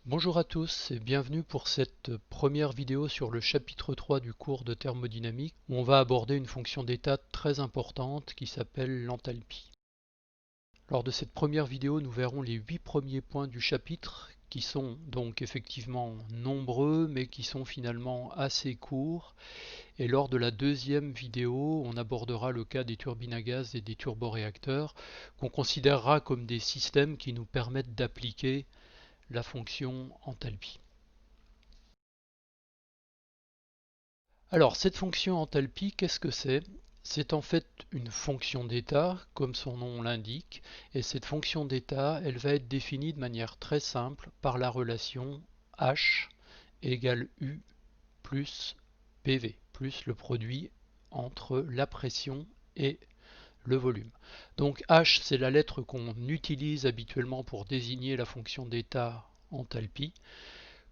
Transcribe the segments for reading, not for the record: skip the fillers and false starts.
Bonjour à tous et bienvenue pour cette première vidéo sur le chapitre 3 du cours de thermodynamique où on va aborder une fonction d'état très importante qui s'appelle l'enthalpie. Lors de cette première vidéo, nous verrons les 8 premiers points du chapitre qui sont donc effectivement nombreux mais qui sont finalement assez courts. Et lors de la deuxième vidéo, on abordera le cas des turbines à gaz et des turboréacteurs qu'on considérera comme des systèmes qui nous permettent d'appliquer la fonction enthalpie. Alors, cette fonction enthalpie, qu'est-ce que c'est? C'est en fait une fonction d'état, comme son nom l'indique, et cette fonction d'état, elle va être définie de manière très simple par la relation H égale U plus PV, plus le produit entre la pression et le volume. Donc H, c'est la lettre qu'on utilise habituellement pour désigner la fonction d'état enthalpie.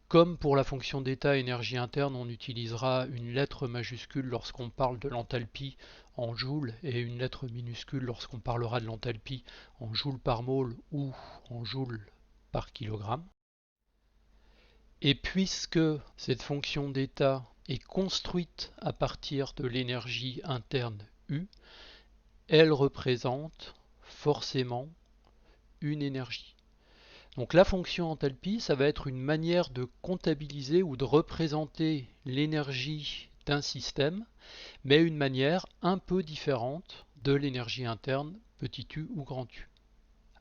Comme pour la fonction d'état énergie interne, on utilisera une lettre majuscule lorsqu'on parle de l'enthalpie en joules et une lettre minuscule lorsqu'on parlera de l'enthalpie en joules par mole ou en joules par kilogramme. Et puisque cette fonction d'état est construite à partir de l'énergie interne U, elle représente forcément une énergie. Donc la fonction enthalpie, ça va être une manière de comptabiliser ou de représenter l'énergie d'un système, mais une manière un peu différente de l'énergie interne, petit u ou grand U.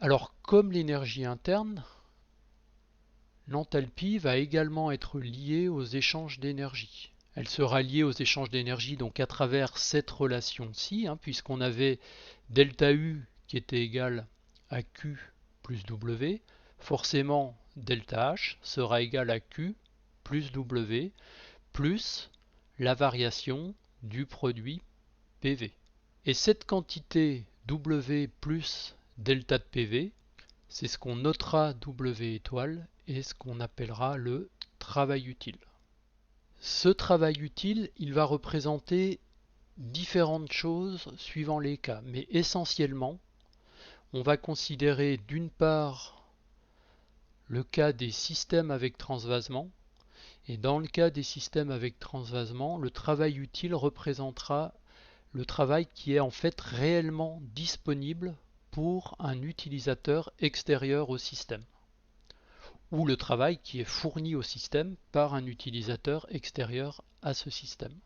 Alors comme l'énergie interne, l'enthalpie va également être liée aux échanges d'énergie. Elle sera liée aux échanges d'énergie donc à travers cette relation-ci, puisqu'on avait delta U qui était égal à Q plus W, forcément delta H sera égal à Q plus W plus la variation du produit PV. Et cette quantité W plus delta de PV, c'est ce qu'on notera W étoile et ce qu'on appellera le travail utile. Ce travail utile, il va représenter différentes choses suivant les cas, mais essentiellement, on va considérer d'une part le cas des systèmes avec transvasement, et dans le cas des systèmes avec transvasement, le travail utile représentera le travail qui est en fait réellement disponible pour un utilisateur extérieur au système, ou le travail qui est fourni au système par un utilisateur extérieur à ce système.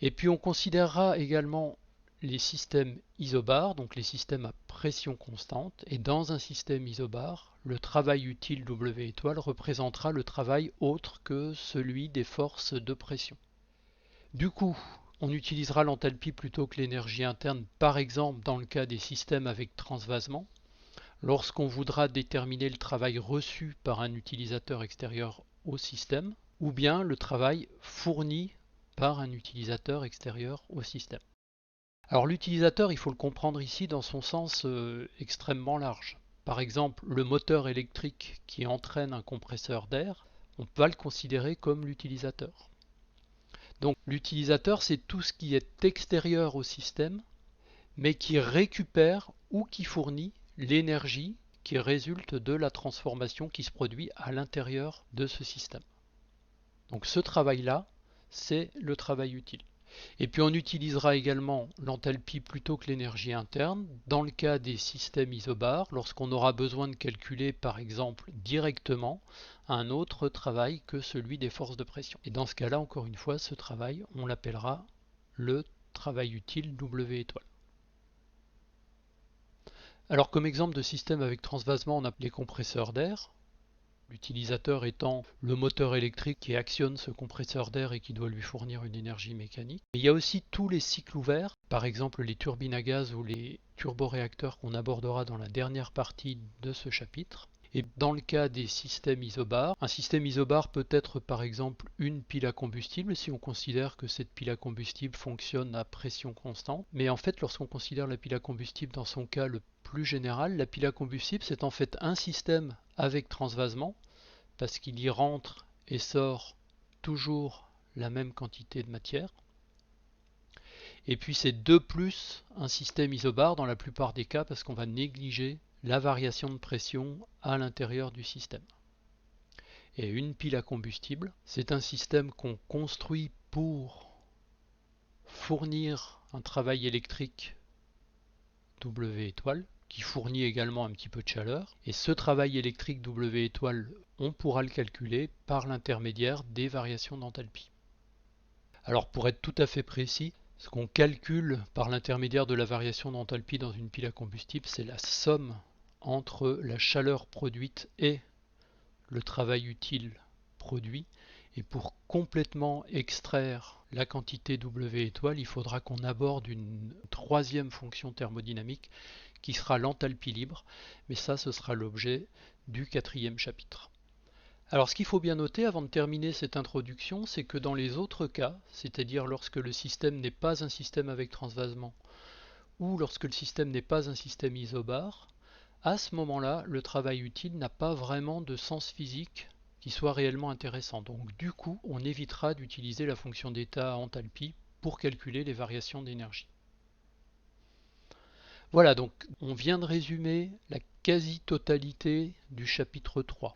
Et puis on considérera également les systèmes isobars, donc les systèmes à pression constante, et dans un système isobar, le travail utile W étoile représentera le travail autre que celui des forces de pression. Du coup, on utilisera l'enthalpie plutôt que l'énergie interne, par exemple dans le cas des systèmes avec transvasement, lorsqu'on voudra déterminer le travail reçu par un utilisateur extérieur au système, ou bien le travail fourni par un utilisateur extérieur au système. Alors l'utilisateur, il faut le comprendre ici dans son sens extrêmement large. Par exemple, le moteur électrique qui entraîne un compresseur d'air, on va le considérer comme l'utilisateur. Donc l'utilisateur, c'est tout ce qui est extérieur au système, mais qui récupère ou qui fournit l'énergie qui résulte de la transformation qui se produit à l'intérieur de ce système. Donc ce travail-là, c'est le travail utile. Et puis on utilisera également l'enthalpie plutôt que l'énergie interne dans le cas des systèmes isobars, lorsqu'on aura besoin de calculer par exemple directement un autre travail que celui des forces de pression. Et dans ce cas-là, encore une fois, ce travail, on l'appellera le travail utile W étoile. Alors comme exemple de système avec transvasement, on a les compresseurs d'air. L'utilisateur étant le moteur électrique qui actionne ce compresseur d'air et qui doit lui fournir une énergie mécanique. Mais il y a aussi tous les cycles ouverts, par exemple les turbines à gaz ou les turboréacteurs qu'on abordera dans la dernière partie de ce chapitre. Et dans le cas des systèmes isobars, un système isobar peut être par exemple une pile à combustible si on considère que cette pile à combustible fonctionne à pression constante. Mais en fait, lorsqu'on considère la pile à combustible dans son cas le plus général, la pile à combustible c'est en fait un système avec transvasement parce qu'il y rentre et sort toujours la même quantité de matière. Et puis c'est 2 plus un système isobar dans la plupart des cas parce qu'on va négliger la variation de pression à l'intérieur du système. Et une pile à combustible, c'est un système qu'on construit pour fournir un travail électrique W étoile, qui fournit également un petit peu de chaleur. Et ce travail électrique W étoile, on pourra le calculer par l'intermédiaire des variations d'enthalpie. Alors pour être tout à fait précis, ce qu'on calcule par l'intermédiaire de la variation d'enthalpie dans une pile à combustible, c'est la somme entre la chaleur produite et le travail utile produit. Et pour complètement extraire la quantité W étoile, il faudra qu'on aborde une troisième fonction thermodynamique qui sera l'enthalpie libre, mais ça ce sera l'objet du quatrième chapitre. Alors ce qu'il faut bien noter avant de terminer cette introduction, c'est que dans les autres cas, c'est-à-dire lorsque le système n'est pas un système avec transvasement, ou lorsque le système n'est pas un système isobar, à ce moment-là, le travail utile n'a pas vraiment de sens physique qui soit réellement intéressant. Donc du coup, on évitera d'utiliser la fonction d'état enthalpie pour calculer les variations d'énergie. Voilà, donc on vient de résumer la quasi-totalité du chapitre 3.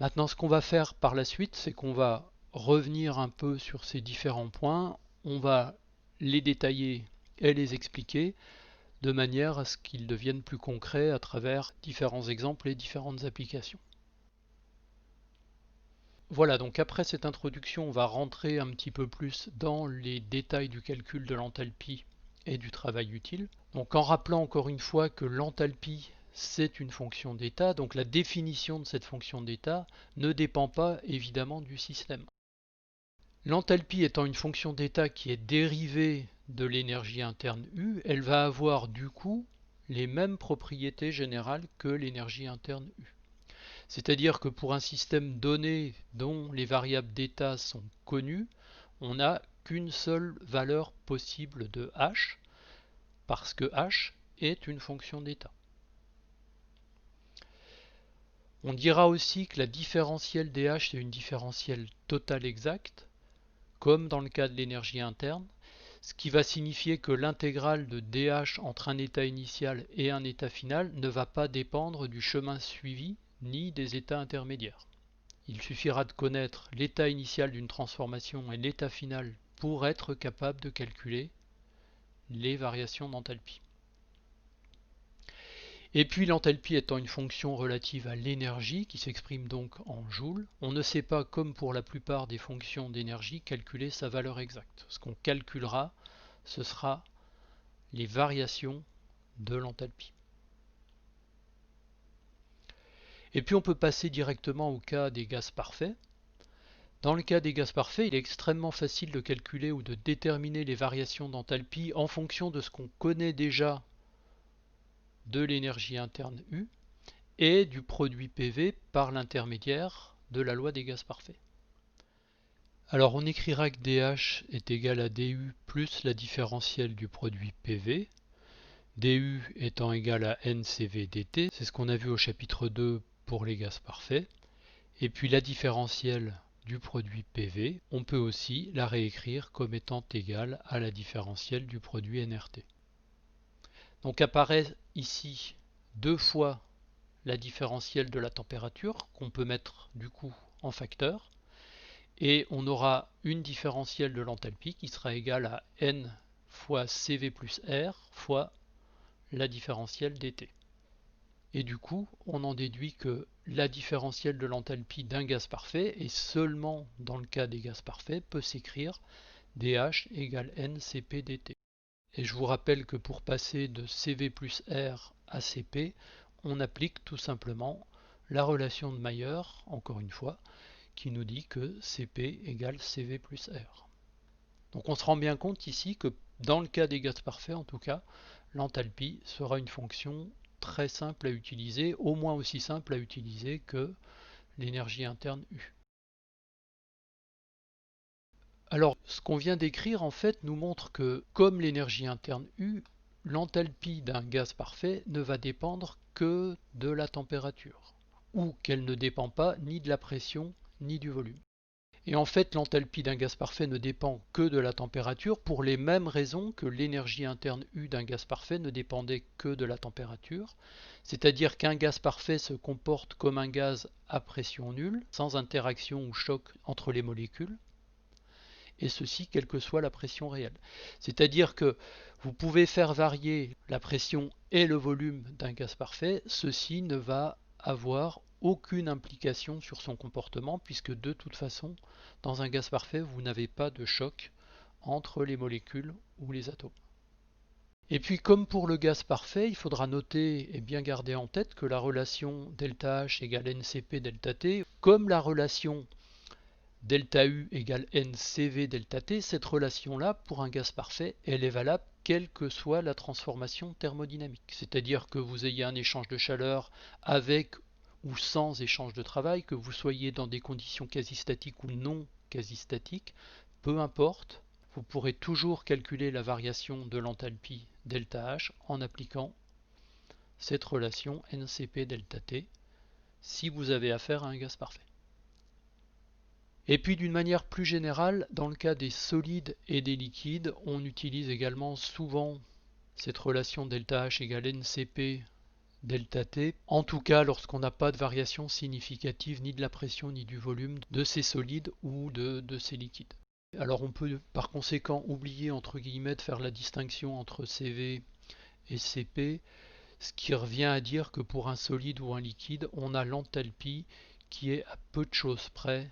Maintenant, ce qu'on va faire par la suite, c'est qu'on va revenir un peu sur ces différents points, on va les détailler et les expliquer de manière à ce qu'ils deviennent plus concrets à travers différents exemples et différentes applications. Voilà, donc après cette introduction, on va rentrer un petit peu plus dans les détails du calcul de l'enthalpie et du travail utile. Donc en rappelant encore une fois que l'enthalpie c'est une fonction d'état, donc la définition de cette fonction d'état ne dépend pas évidemment du système. L'enthalpie étant une fonction d'état qui est dérivée de l'énergie interne U, elle va avoir du coup les mêmes propriétés générales que l'énergie interne U. C'est-à-dire que pour un système donné dont les variables d'état sont connues, on n'a qu'une seule valeur possible de H, parce que H est une fonction d'état. On dira aussi que la différentielle dH est une différentielle totale exacte, comme dans le cas de l'énergie interne, ce qui va signifier que l'intégrale de dH entre un état initial et un état final ne va pas dépendre du chemin suivi ni des états intermédiaires. Il suffira de connaître l'état initial d'une transformation et l'état final pour être capable de calculer les variations d'enthalpie. Et puis l'enthalpie étant une fonction relative à l'énergie qui s'exprime donc en joules, on ne sait pas, comme pour la plupart des fonctions d'énergie, calculer sa valeur exacte. Ce qu'on calculera, ce sera les variations de l'enthalpie. Et puis on peut passer directement au cas des gaz parfaits. Dans le cas des gaz parfaits, il est extrêmement facile de calculer ou de déterminer les variations d'enthalpie en fonction de ce qu'on connaît déjà de l'énergie interne U et du produit PV par l'intermédiaire de la loi des gaz parfaits. Alors on écrira que dH est égal à du plus la différentielle du produit PV, du étant égal à NCV dt, c'est ce qu'on a vu au chapitre 2 pour les gaz parfaits, et puis la différentielle du produit PV, on peut aussi la réécrire comme étant égale à la différentielle du produit NRT. Donc apparaît ici deux fois la différentielle de la température qu'on peut mettre du coup en facteur et on aura une différentielle de l'enthalpie qui sera égale à N fois CV plus R fois la différentielle dt. Et du coup on en déduit que la différentielle de l'enthalpie d'un gaz parfait, et seulement dans le cas des gaz parfaits, peut s'écrire dH égale NCP dt. Et je vous rappelle que pour passer de CV plus R à CP, on applique tout simplement la relation de Mayer, encore une fois, qui nous dit que CP égale CV plus R. Donc on se rend bien compte ici que dans le cas des gaz parfaits, en tout cas, l'enthalpie sera une fonction très simple à utiliser, au moins aussi simple à utiliser que l'énergie interne U. Alors, ce qu'on vient d'écrire, en fait, nous montre que, comme l'énergie interne U, l'enthalpie d'un gaz parfait ne va dépendre que de la température, ou qu'elle ne dépend pas ni de la pression ni du volume. Et en fait, l'enthalpie d'un gaz parfait ne dépend que de la température pour les mêmes raisons que l'énergie interne U d'un gaz parfait ne dépendait que de la température. C'est-à-dire qu'un gaz parfait se comporte comme un gaz à pression nulle, sans interaction ou choc entre les molécules, et ceci quelle que soit la pression réelle. C'est-à-dire que vous pouvez faire varier la pression et le volume d'un gaz parfait, ceci ne va avoir aucune implication sur son comportement, puisque de toute façon, dans un gaz parfait, vous n'avez pas de choc entre les molécules ou les atomes. Et puis comme pour le gaz parfait, il faudra noter et bien garder en tête que la relation ΔH égale NCP ΔT, comme la relation ΔU égale NCV ΔT, cette relation-là, pour un gaz parfait, elle est valable quelle que soit la transformation thermodynamique. C'est-à-dire que vous ayez un échange de chaleur avec ou sans échange de travail, que vous soyez dans des conditions quasi-statiques ou non quasi-statiques, peu importe, vous pourrez toujours calculer la variation de l'enthalpie ΔH en appliquant cette relation NCP ΔT si vous avez affaire à un gaz parfait. Et puis d'une manière plus générale, dans le cas des solides et des liquides, on utilise également souvent cette relation ΔH égale NCP ΔT, en tout cas lorsqu'on n'a pas de variation significative ni de la pression ni du volume de ces solides ou de ces liquides. Alors on peut par conséquent oublier entre guillemets de faire la distinction entre CV et CP, ce qui revient à dire que pour un solide ou un liquide, on a l'enthalpie qui est à peu de choses près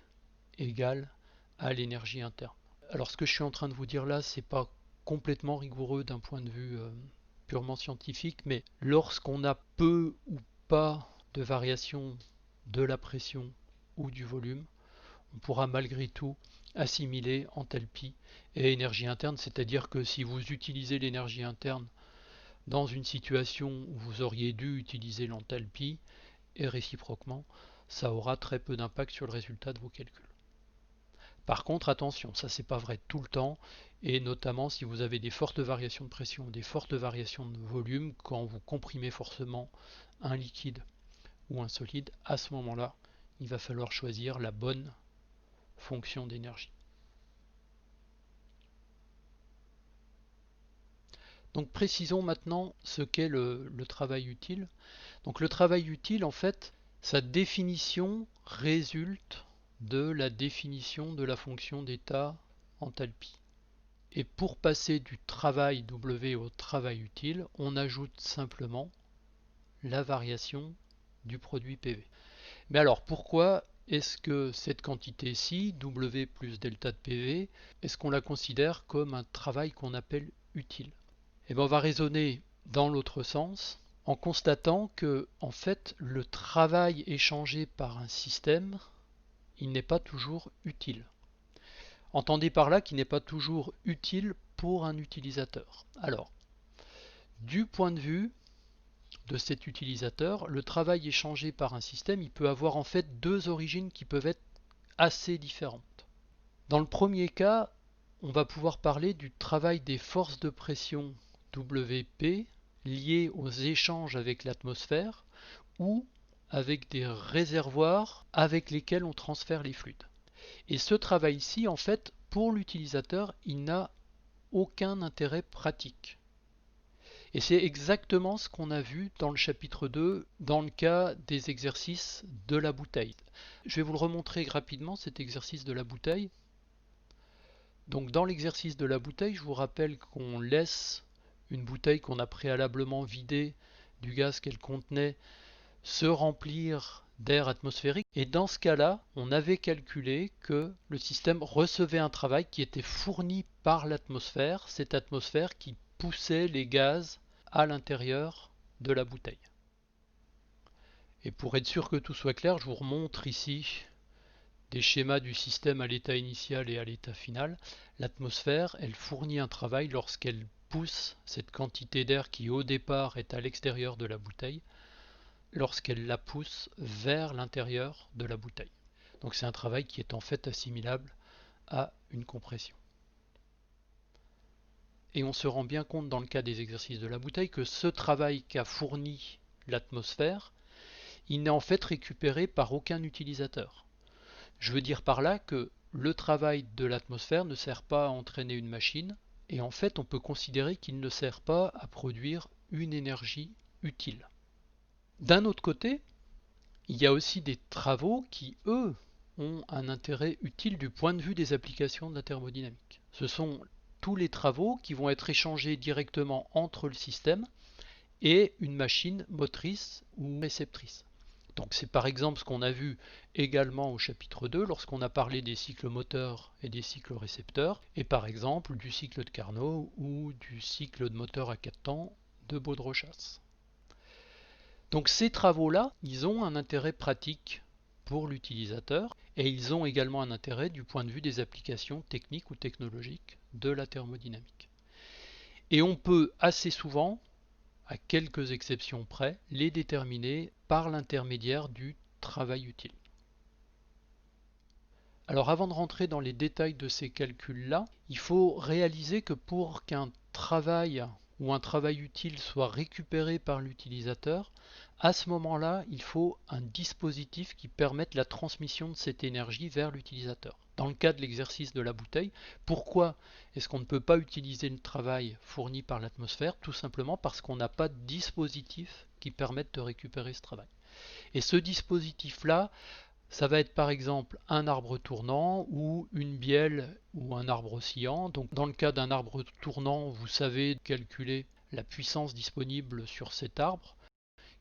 égale à l'énergie interne. Alors ce que je suis en train de vous dire là, c'est pas complètement rigoureux d'un point de vue purement scientifique, mais lorsqu'on a peu ou pas de variation de la pression ou du volume, on pourra malgré tout assimiler enthalpie et énergie interne, c'est-à-dire que si vous utilisez l'énergie interne dans une situation où vous auriez dû utiliser l'enthalpie, et réciproquement, ça aura très peu d'impact sur le résultat de vos calculs. Par contre, attention, ça c'est pas vrai tout le temps, et notamment si vous avez des fortes variations de pression, des fortes variations de volume, quand vous comprimez forcément un liquide ou un solide, à ce moment-là, il va falloir choisir la bonne fonction d'énergie. Donc précisons maintenant ce qu'est le travail utile. Donc le travail utile, en fait, sa définition résulte de la définition de la fonction d'état enthalpie. Et pour passer du travail W au travail utile, on ajoute simplement la variation du produit PV. Mais alors pourquoi est-ce que cette quantité-ci, W plus delta de PV, est-ce qu'on la considère comme un travail qu'on appelle utile? Et bien on va raisonner dans l'autre sens en constatant que en fait le travail échangé par un système, il n'est pas toujours utile. Entendez par là qu'il n'est pas toujours utile pour un utilisateur. Alors, du point de vue de cet utilisateur, le travail échangé par un système, il peut avoir en fait deux origines qui peuvent être assez différentes. Dans le premier cas, on va pouvoir parler du travail des forces de pression WP liées aux échanges avec l'atmosphère ou avec des réservoirs avec lesquels on transfère les fluides. Et ce travail-ci, en fait, pour l'utilisateur, il n'a aucun intérêt pratique. Et c'est exactement ce qu'on a vu dans le chapitre 2, dans le cas des exercices de la bouteille. Je vais vous le remontrer rapidement, cet exercice de la bouteille. Donc dans l'exercice de la bouteille, je vous rappelle qu'on laisse une bouteille qu'on a préalablement vidée du gaz qu'elle contenait se remplir d'air atmosphérique. Et dans ce cas-là, on avait calculé que le système recevait un travail qui était fourni par l'atmosphère, cette atmosphère qui poussait les gaz à l'intérieur de la bouteille. Et pour être sûr que tout soit clair, je vous remontre ici des schémas du système à l'état initial et à l'état final. L'atmosphère, elle fournit un travail lorsqu'elle pousse cette quantité d'air qui au départ est à l'extérieur de la bouteille, lorsqu'elle la pousse vers l'intérieur de la bouteille. Donc c'est un travail qui est en fait assimilable à une compression. Et on se rend bien compte dans le cas des exercices de la bouteille que ce travail qu'a fourni l'atmosphère, il n'est en fait récupéré par aucun utilisateur. Je veux dire par là que le travail de l'atmosphère ne sert pas à entraîner une machine, et en fait on peut considérer qu'il ne sert pas à produire une énergie utile. D'un autre côté, il y a aussi des travaux qui, eux, ont un intérêt utile du point de vue des applications de la thermodynamique. Ce sont tous les travaux qui vont être échangés directement entre le système et une machine motrice ou réceptrice. Donc c'est par exemple ce qu'on a vu également au chapitre 2 lorsqu'on a parlé des cycles moteurs et des cycles récepteurs, et par exemple du cycle de Carnot ou du cycle de moteur à 4 temps de Baudrechas. Donc ces travaux-là, ils ont un intérêt pratique pour l'utilisateur et ils ont également un intérêt du point de vue des applications techniques ou technologiques de la thermodynamique. Et on peut assez souvent, à quelques exceptions près, les déterminer par l'intermédiaire du travail utile. Alors avant de rentrer dans les détails de ces calculs-là, il faut réaliser que pour qu'un travail ou un travail utile soit récupéré par l'utilisateur, à ce moment-là, il faut un dispositif qui permette la transmission de cette énergie vers l'utilisateur. Dans le cas de l'exercice de la bouteille, pourquoi est-ce qu'on ne peut pas utiliser le travail fourni par l'atmosphère? Tout simplement parce qu'on n'a pas de dispositif qui permette de récupérer ce travail. Et ce dispositif-là, ça va être par exemple un arbre tournant ou une bielle ou un arbre oscillant. Donc dans le cas d'un arbre tournant, vous savez calculer la puissance disponible sur cet arbre,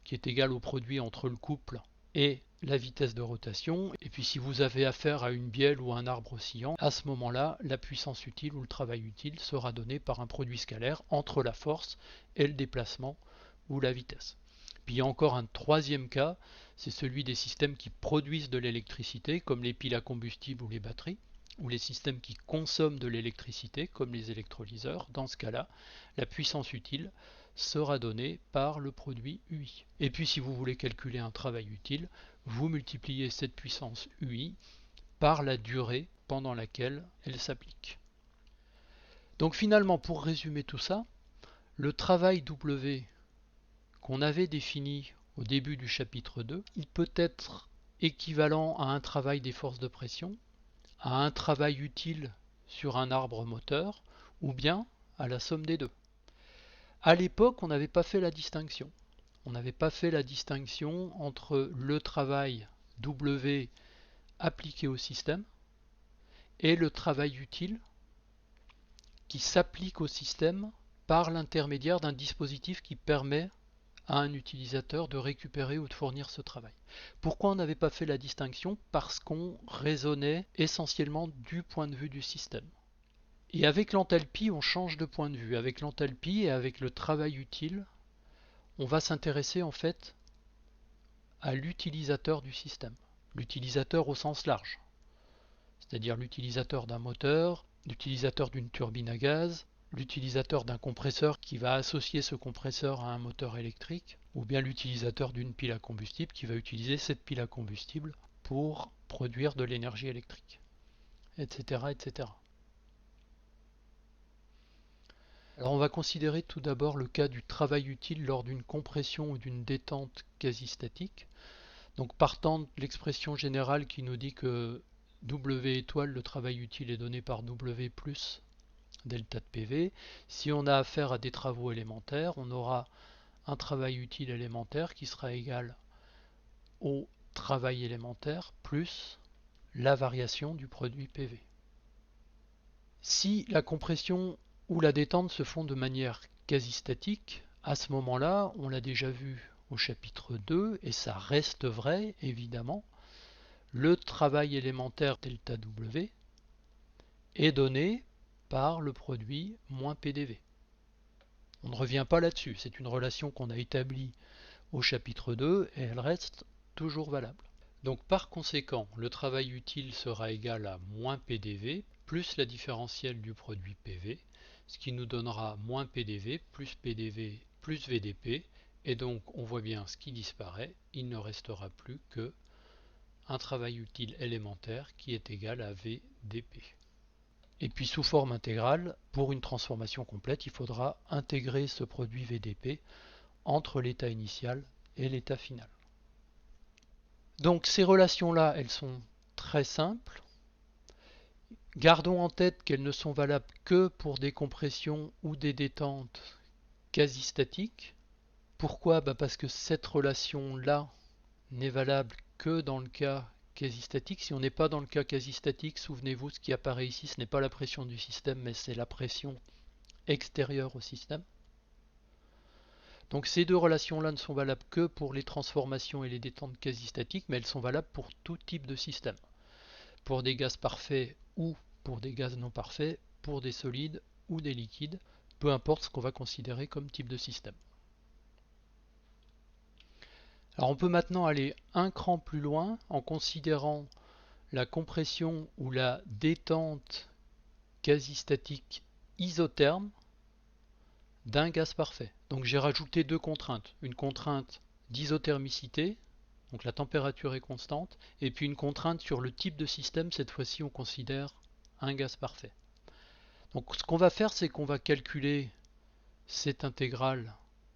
qui est égale au produit entre le couple et la vitesse de rotation. Et puis si vous avez affaire à une bielle ou un arbre oscillant, à ce moment-là, la puissance utile ou le travail utile sera donné par un produit scalaire entre la force et le déplacement ou la vitesse. Puis il y a encore un troisième cas, c'est celui des systèmes qui produisent de l'électricité, comme les piles à combustible ou les batteries, ou les systèmes qui consomment de l'électricité, comme les électrolyseurs. Dans ce cas-là, la puissance utile sera donnée par le produit UI. Et puis si vous voulez calculer un travail utile, vous multipliez cette puissance UI par la durée pendant laquelle elle s'applique. Donc finalement, pour résumer tout ça, le travail W qu'on avait défini au début du chapitre 2, il peut être équivalent à un travail des forces de pression, à un travail utile sur un arbre moteur, ou bien à la somme des deux. À l'époque, on n'avait pas fait la distinction. On n'avait pas fait la distinction entre le travail W appliqué au système et le travail utile qui s'applique au système par l'intermédiaire d'un dispositif qui permet à un utilisateur de récupérer ou de fournir ce travail. Pourquoi on n'avait pas fait la distinction? Parce qu'on raisonnait essentiellement du point de vue du système. Et avec l'enthalpie, on change de point de vue. Avec l'enthalpie et avec le travail utile, on va s'intéresser en fait à l'utilisateur du système. L'utilisateur au sens large. C'est-à-dire l'utilisateur d'un moteur, l'utilisateur d'une turbine à gaz, l'utilisateur d'un compresseur qui va associer ce compresseur à un moteur électrique, ou bien l'utilisateur d'une pile à combustible qui va utiliser cette pile à combustible pour produire de l'énergie électrique, etc., etc. Alors on va considérer tout d'abord le cas du travail utile lors d'une compression ou d'une détente quasi-statique. Donc partant de l'expression générale qui nous dit que W étoile, le travail utile est donné par W plus delta de PV. Si on a affaire à des travaux élémentaires, on aura un travail utile élémentaire qui sera égal au travail élémentaire plus la variation du produit PV. Si la compression ou la détente se font de manière quasi statique, à ce moment-là, on l'a déjà vu au chapitre 2, et ça reste vrai évidemment, le travail élémentaire delta W est donné par le produit moins PDV. On ne revient pas là-dessus, c'est une relation qu'on a établie au chapitre 2 et elle reste toujours valable. Donc par conséquent, le travail utile sera égal à moins PDV plus la différentielle du produit PV, ce qui nous donnera moins PDV plus VDP, et donc on voit bien ce qui disparaît, il ne restera plus que un travail utile élémentaire qui est égal à VDP. Et puis sous forme intégrale, pour une transformation complète, il faudra intégrer ce produit VDP entre l'état initial et l'état final. Donc ces relations-là, elles sont très simples. Gardons en tête qu'elles ne sont valables que pour des compressions ou des détentes quasi statiques. Pourquoi? Parce que cette relation-là n'est valable que dans le cas quasi statique. Si on n'est pas dans le cas quasi statique, souvenez-vous, ce qui apparaît ici, ce n'est pas la pression du système, mais c'est la pression extérieure au système. Donc ces deux relations-là ne sont valables que pour les transformations et les détentes quasi statiques, mais elles sont valables pour tout type de système. Pour des gaz parfaits ou pour des gaz non parfaits, pour des solides ou des liquides, peu importe ce qu'on va considérer comme type de système. Alors on peut maintenant aller un cran plus loin en considérant la compression ou la détente quasi-statique isotherme d'un gaz parfait. Donc j'ai rajouté deux contraintes. Une contrainte d'isothermicité, donc la température est constante, et puis une contrainte sur le type de système, cette fois-ci on considère un gaz parfait. Donc ce qu'on va faire, c'est qu'on va calculer cette intégrale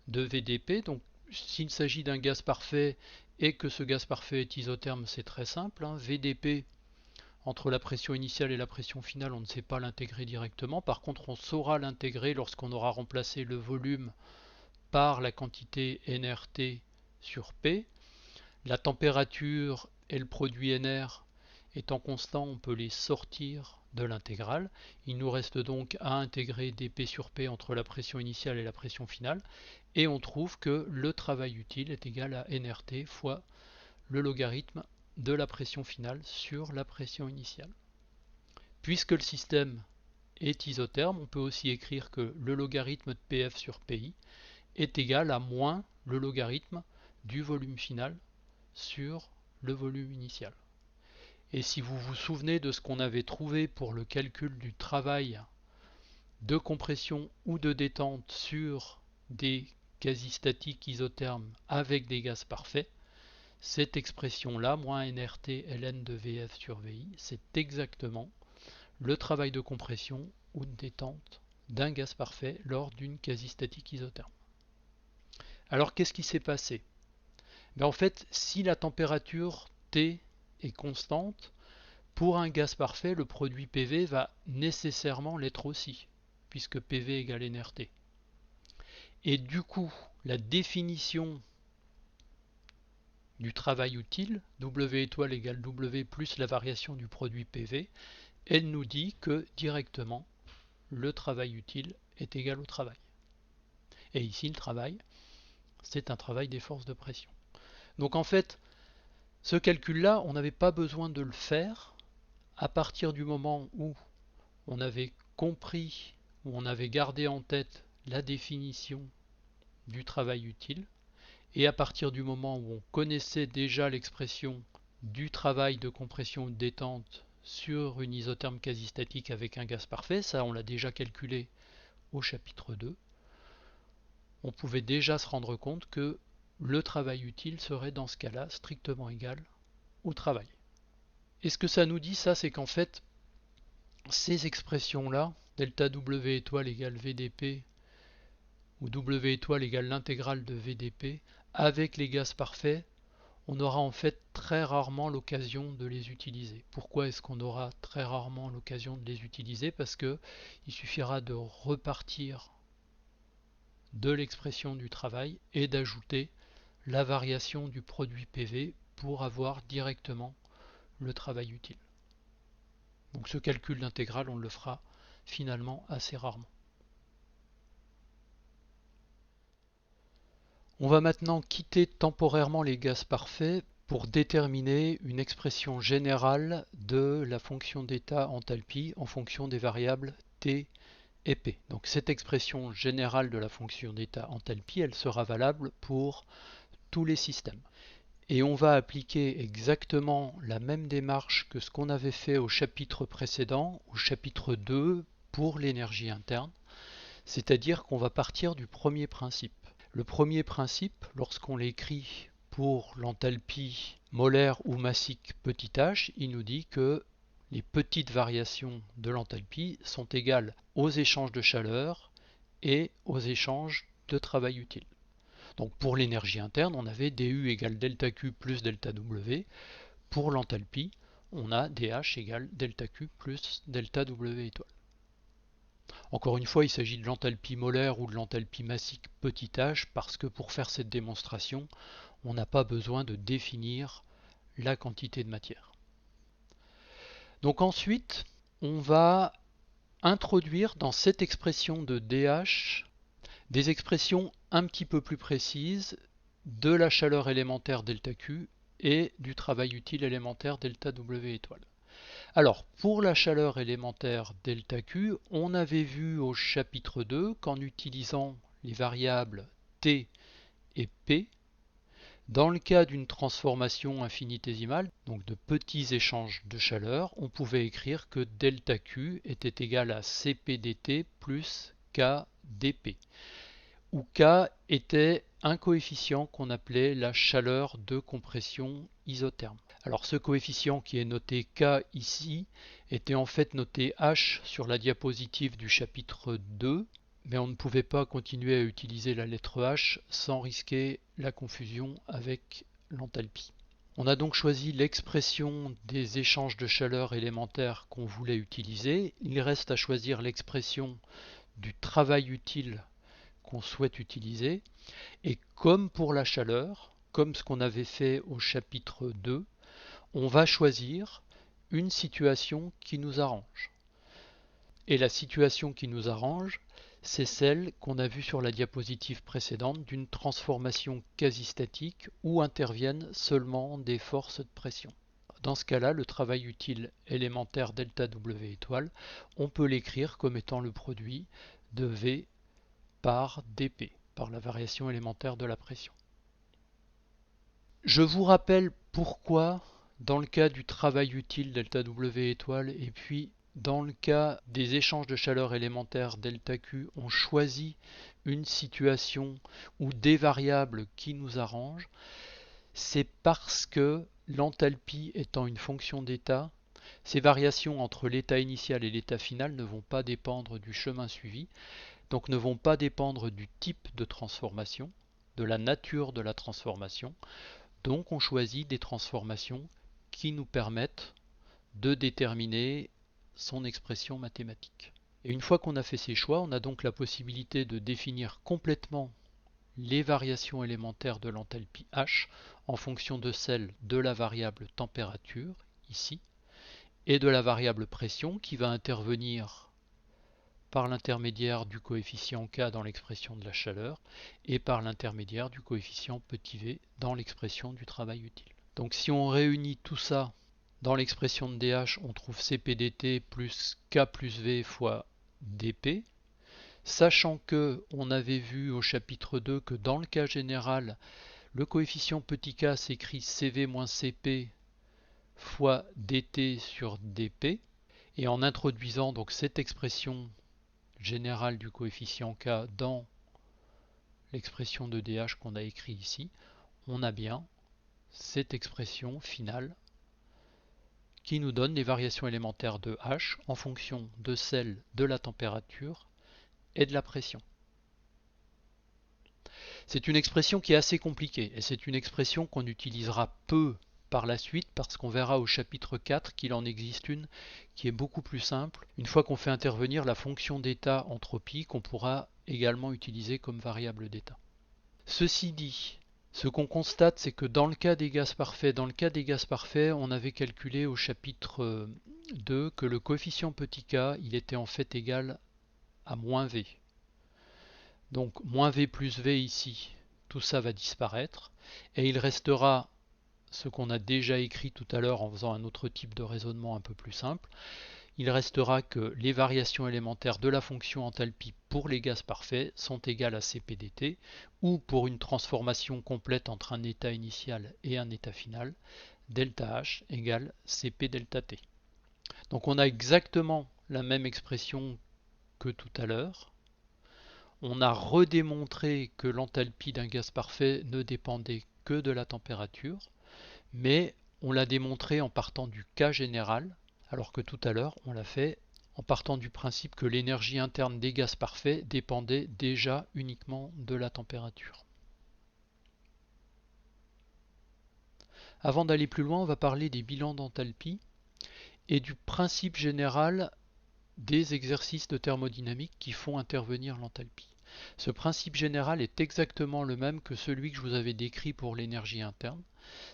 de VDP. Donc s'il s'agit d'un gaz parfait et que ce gaz parfait est isotherme, c'est très simple. VDP, entre la pression initiale et la pression finale, on ne sait pas l'intégrer directement. Par contre, on saura l'intégrer lorsqu'on aura remplacé le volume par la quantité nRT sur P. La température et le produit Nr étant constants, on peut les sortir de l'intégrale. Il nous reste donc à intégrer dP sur P entre la pression initiale et la pression finale. Et on trouve que le travail utile est égal à nRT fois le logarithme de la pression finale sur la pression initiale. Puisque le système est isotherme, on peut aussi écrire que le logarithme de PF sur PI est égal à moins le logarithme du volume final sur le volume initial. Et si vous vous souvenez de ce qu'on avait trouvé pour le calcul du travail de compression ou de détente sur des quasi-statiques isothermes avec des gaz parfaits, cette expression-là, moins nRT ln de Vf sur Vi, c'est exactement le travail de compression ou de détente d'un gaz parfait lors d'une quasi-statique isotherme. Alors qu'est-ce qui s'est passé? En fait, si la température T est constante, pour un gaz parfait, le produit PV va nécessairement l'être aussi, puisque PV égale nRT. Et du coup, la définition du travail utile, W étoile égale W plus la variation du produit PV, elle nous dit que directement, le travail utile est égal au travail. Et ici, le travail, c'est un travail des forces de pression. Donc en fait, ce calcul-là, on n'avait pas besoin de le faire à partir du moment où on avait compris, où on avait gardé en tête la définition du travail utile, et à partir du moment où on connaissait déjà l'expression du travail de compression ou de détente sur une isotherme quasi-statique avec un gaz parfait, ça on l'a déjà calculé au chapitre 2, on pouvait déjà se rendre compte que le travail utile serait dans ce cas-là strictement égal au travail. Et ce que ça nous dit, ça, c'est qu'en fait, ces expressions-là, delta W étoile égale VDP, ou W étoile égale l'intégrale de VDP, avec les gaz parfaits, on aura en fait très rarement l'occasion de les utiliser. Pourquoi est-ce qu'on aura très rarement l'occasion de les utiliser? Parce que il suffira de repartir de l'expression du travail et d'ajouter la variation du produit PV pour avoir directement le travail utile. Donc ce calcul d'intégrale, on le fera finalement assez rarement. On va maintenant quitter temporairement les gaz parfaits pour déterminer une expression générale de la fonction d'état enthalpie en fonction des variables T et P. Donc cette expression générale de la fonction d'état enthalpie, elle sera valable pour tous les systèmes. Et on va appliquer exactement la même démarche que ce qu'on avait fait au chapitre précédent, au chapitre 2 pour l'énergie interne, c'est-à-dire qu'on va partir du premier principe. Le premier principe, lorsqu'on l'écrit pour l'enthalpie molaire ou massique petit h, il nous dit que les petites variations de l'enthalpie sont égales aux échanges de chaleur et aux échanges de travail utile. Donc pour l'énergie interne, on avait dU égale delta Q plus delta W. Pour l'enthalpie, on a dH égale delta Q plus delta W étoile. Encore une fois, il s'agit de l'enthalpie molaire ou de l'enthalpie massique petit h parce que pour faire cette démonstration, on n'a pas besoin de définir la quantité de matière. Donc ensuite, on va introduire dans cette expression de dH des expressions un petit peu plus précises de la chaleur élémentaire delta Q et du travail utile élémentaire delta W étoile. Alors, pour la chaleur élémentaire delta Q, on avait vu au chapitre 2 qu'en utilisant les variables T et P, dans le cas d'une transformation infinitésimale, donc de petits échanges de chaleur, on pouvait écrire que delta Q était égal à Cp dt plus K dP, où K était un coefficient qu'on appelait la chaleur de compression isotherme. Alors ce coefficient qui est noté K ici était en fait noté H sur la diapositive du chapitre 2, mais on ne pouvait pas continuer à utiliser la lettre H sans risquer la confusion avec l'enthalpie. On a donc choisi l'expression des échanges de chaleur élémentaires qu'on voulait utiliser. Il reste à choisir l'expression du travail utile qu'on souhaite utiliser. Et comme pour la chaleur, comme ce qu'on avait fait au chapitre 2, on va choisir une situation qui nous arrange. Et la situation qui nous arrange, c'est celle qu'on a vue sur la diapositive précédente d'une transformation quasi-statique où interviennent seulement des forces de pression. Dans ce cas-là, le travail utile élémentaire delta W étoile, on peut l'écrire comme étant le produit de V par dP, par la variation élémentaire de la pression. Je vous rappelle pourquoi, dans le cas du travail utile delta W étoile et puis dans le cas des échanges de chaleur élémentaire delta Q, on choisit une situation ou des variables qui nous arrangent. C'est parce que l'enthalpie étant une fonction d'état, ces variations entre l'état initial et l'état final ne vont pas dépendre du chemin suivi, donc ne vont pas dépendre du type de transformation, de la nature de la transformation. Donc on choisit des transformations qui nous permettent de déterminer son expression mathématique. Et une fois qu'on a fait ces choix, on a donc la possibilité de définir complètement les variations élémentaires de l'enthalpie H en fonction de celles de la variable température, ici, et de la variable pression qui va intervenir par l'intermédiaire du coefficient K dans l'expression de la chaleur et par l'intermédiaire du coefficient petit v dans l'expression du travail utile. Donc si on réunit tout ça dans l'expression de dH, on trouve Cp dt plus K plus V fois dP, sachant que on avait vu au chapitre 2 que dans le cas général, le coefficient petit k s'écrit Cv moins Cp fois dt sur dP, et en introduisant donc cette expression générale du coefficient k dans l'expression de dH qu'on a écrit ici, on a bien cette expression finale qui nous donne les variations élémentaires de H en fonction de celles de la température et de la pression. C'est une expression qui est assez compliquée et c'est une expression qu'on utilisera peu par la suite parce qu'on verra au chapitre 4 qu'il en existe une qui est beaucoup plus simple. Une fois qu'on fait intervenir la fonction d'état entropie qu'on pourra également utiliser comme variable d'état. Ceci dit, ce qu'on constate, c'est que dans le cas des gaz parfaits, on avait calculé au chapitre 2 que le coefficient petit k, il était en fait égal à moins v. Donc moins v plus v ici, tout ça va disparaître, et il restera ce qu'on a déjà écrit tout à l'heure en faisant un autre type de raisonnement un peu plus simple. Il restera que les variations élémentaires de la fonction enthalpie pour les gaz parfaits sont égales à Cp dt, ou pour une transformation complète entre un état initial et un état final, delta H égale Cp delta T. Donc on a exactement la même expression que tout à l'heure. On a redémontré que l'enthalpie d'un gaz parfait ne dépendait que de la température, mais on l'a démontré en partant du cas général, alors que tout à l'heure on l'a fait en partant du principe que l'énergie interne des gaz parfaits dépendait déjà uniquement de la température. Avant d'aller plus loin, on va parler des bilans d'enthalpie. et du principe général des exercices de thermodynamique qui font intervenir l'enthalpie. Ce principe général est exactement le même que celui que je vous avais décrit pour l'énergie interne,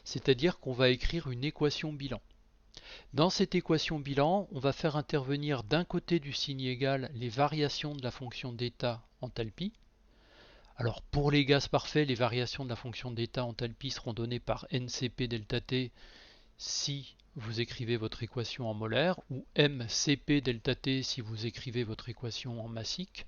c'est-à-dire qu'on va écrire une équation bilan. Dans cette équation bilan, on va faire intervenir d'un côté du signe égal les variations de la fonction d'état enthalpie. Alors pour les gaz parfaits, les variations de la fonction d'état enthalpie seront données par NCP delta T si vous écrivez votre équation en molaire, ou MCP delta T si vous écrivez votre équation en massique.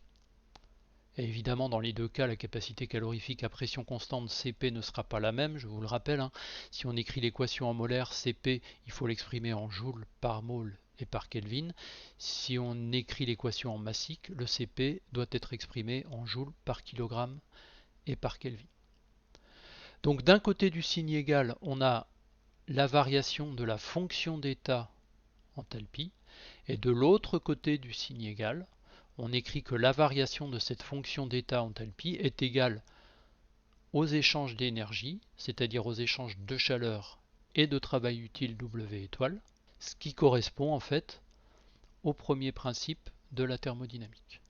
Et évidemment, dans les deux cas, la capacité calorifique à pression constante Cp ne sera pas la même, je vous le rappelle. Si on écrit l'équation en molaire, Cp, il faut l'exprimer en joule par mole et par Kelvin. Si on écrit l'équation en massique, le Cp doit être exprimé en joule par kilogramme et par Kelvin. Donc d'un côté du signe égal, on a la variation de la fonction d'état enthalpie, et de l'autre côté du signe égal, on écrit que la variation de cette fonction d'état enthalpie est égale aux échanges d'énergie, c'est-à-dire aux échanges de chaleur et de travail utile W étoile, ce qui correspond en fait au premier principe de la thermodynamique.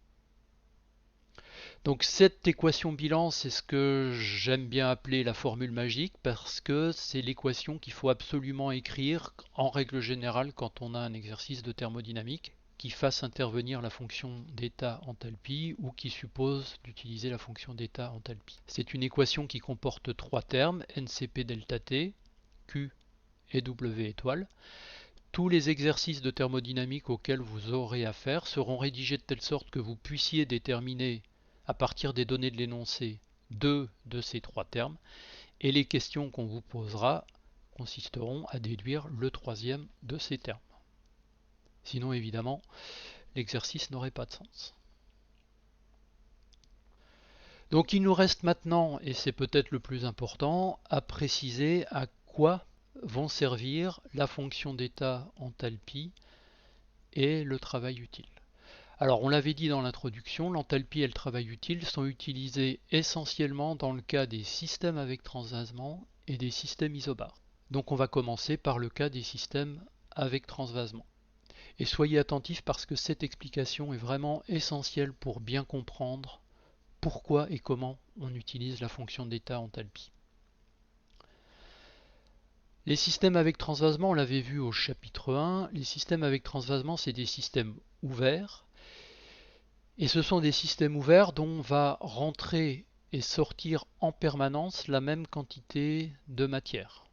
Donc cette équation bilan, c'est ce que j'aime bien appeler la formule magique, parce que c'est l'équation qu'il faut absolument écrire en règle générale quand on a un exercice de thermodynamique qui fasse intervenir la fonction d'état enthalpie ou qui suppose d'utiliser la fonction d'état enthalpie. C'est une équation qui comporte trois termes, NCP delta T, Q et W étoile. Tous les exercices de thermodynamique auxquels vous aurez affaire seront rédigés de telle sorte que vous puissiez déterminer à partir des données de l'énoncé deux de ces trois termes, et les questions qu'on vous posera consisteront à déduire le troisième de ces termes. Sinon, évidemment, l'exercice n'aurait pas de sens. Donc il nous reste maintenant, et c'est peut-être le plus important, à préciser à quoi vont servir la fonction d'état enthalpie et le travail utile. Alors on l'avait dit dans l'introduction, l'enthalpie et le travail utile sont utilisés essentiellement dans le cas des systèmes avec transvasement et des systèmes isobars. Donc on va commencer par le cas des systèmes avec transvasement. Et soyez attentifs parce que cette explication est vraiment essentielle pour bien comprendre pourquoi et comment on utilise la fonction d'état enthalpie. Les systèmes avec transvasement, on l'avait vu au chapitre 1, les systèmes avec transvasement, c'est des systèmes ouverts. Et ce sont des systèmes ouverts dont va rentrer et sortir en permanence la même quantité de matière.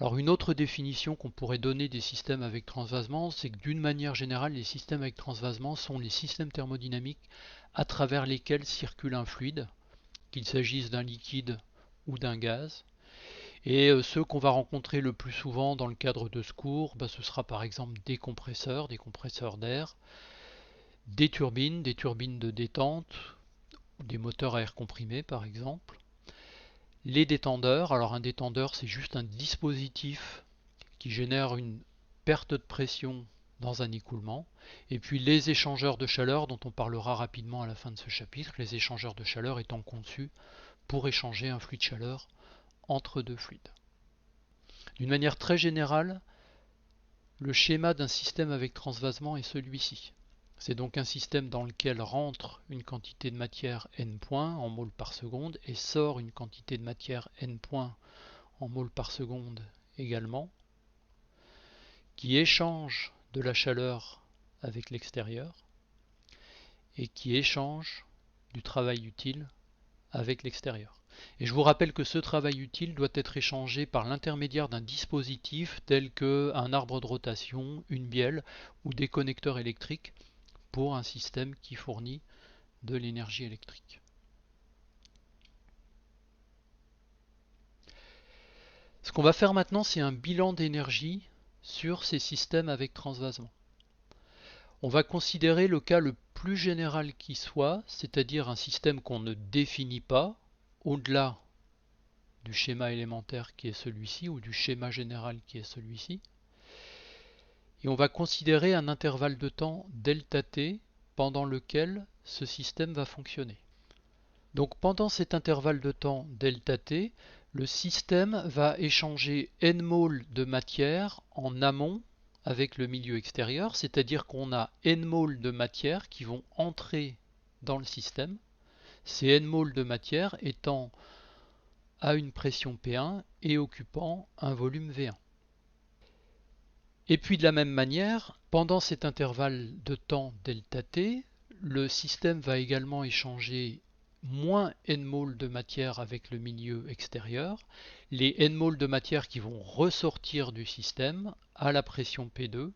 Alors une autre définition qu'on pourrait donner des systèmes avec transvasement, c'est que d'une manière générale, les systèmes avec transvasement sont les systèmes thermodynamiques à travers lesquels circule un fluide, qu'il s'agisse d'un liquide ou d'un gaz. Et ceux qu'on va rencontrer le plus souvent dans le cadre de ce cours, ce sera par exemple des compresseurs d'air, des turbines de détente, des moteurs à air comprimé par exemple. Les détendeurs, alors un détendeur c'est juste un dispositif qui génère une perte de pression dans un écoulement. Et puis les échangeurs de chaleur dont on parlera rapidement à la fin de ce chapitre, les échangeurs de chaleur étant conçus pour échanger un flux de chaleur entre deux fluides. D'une manière très générale, le schéma d'un système avec transvasement est celui-ci. C'est donc un système dans lequel rentre une quantité de matière n points en moles par seconde et sort une quantité de matière n points en moles par seconde également, qui échange de la chaleur avec l'extérieur et qui échange du travail utile avec l'extérieur. Et je vous rappelle que ce travail utile doit être échangé par l'intermédiaire d'un dispositif tel qu'un arbre de rotation, une bielle ou des connecteurs électriques pour un système qui fournit de l'énergie électrique. Ce qu'on va faire maintenant, c'est un bilan d'énergie sur ces systèmes avec transvasement. On va considérer le cas le plus général qui soit, c'est-à-dire un système qu'on ne définit pas, au-delà du schéma élémentaire qui est celui-ci, ou du schéma général qui est celui-ci. Et on va considérer un intervalle de temps delta t pendant lequel ce système va fonctionner. Donc pendant cet intervalle de temps delta t, le système va échanger n moles de matière en amont avec le milieu extérieur, c'est-à-dire qu'on a n moles de matière qui vont entrer dans le système, ces n moles de matière étant à une pression P1 et occupant un volume V1. Et puis de la même manière, pendant cet intervalle de temps ΔT, le système va également échanger moins n moles de matière avec le milieu extérieur, les n moles de matière qui vont ressortir du système à la pression P2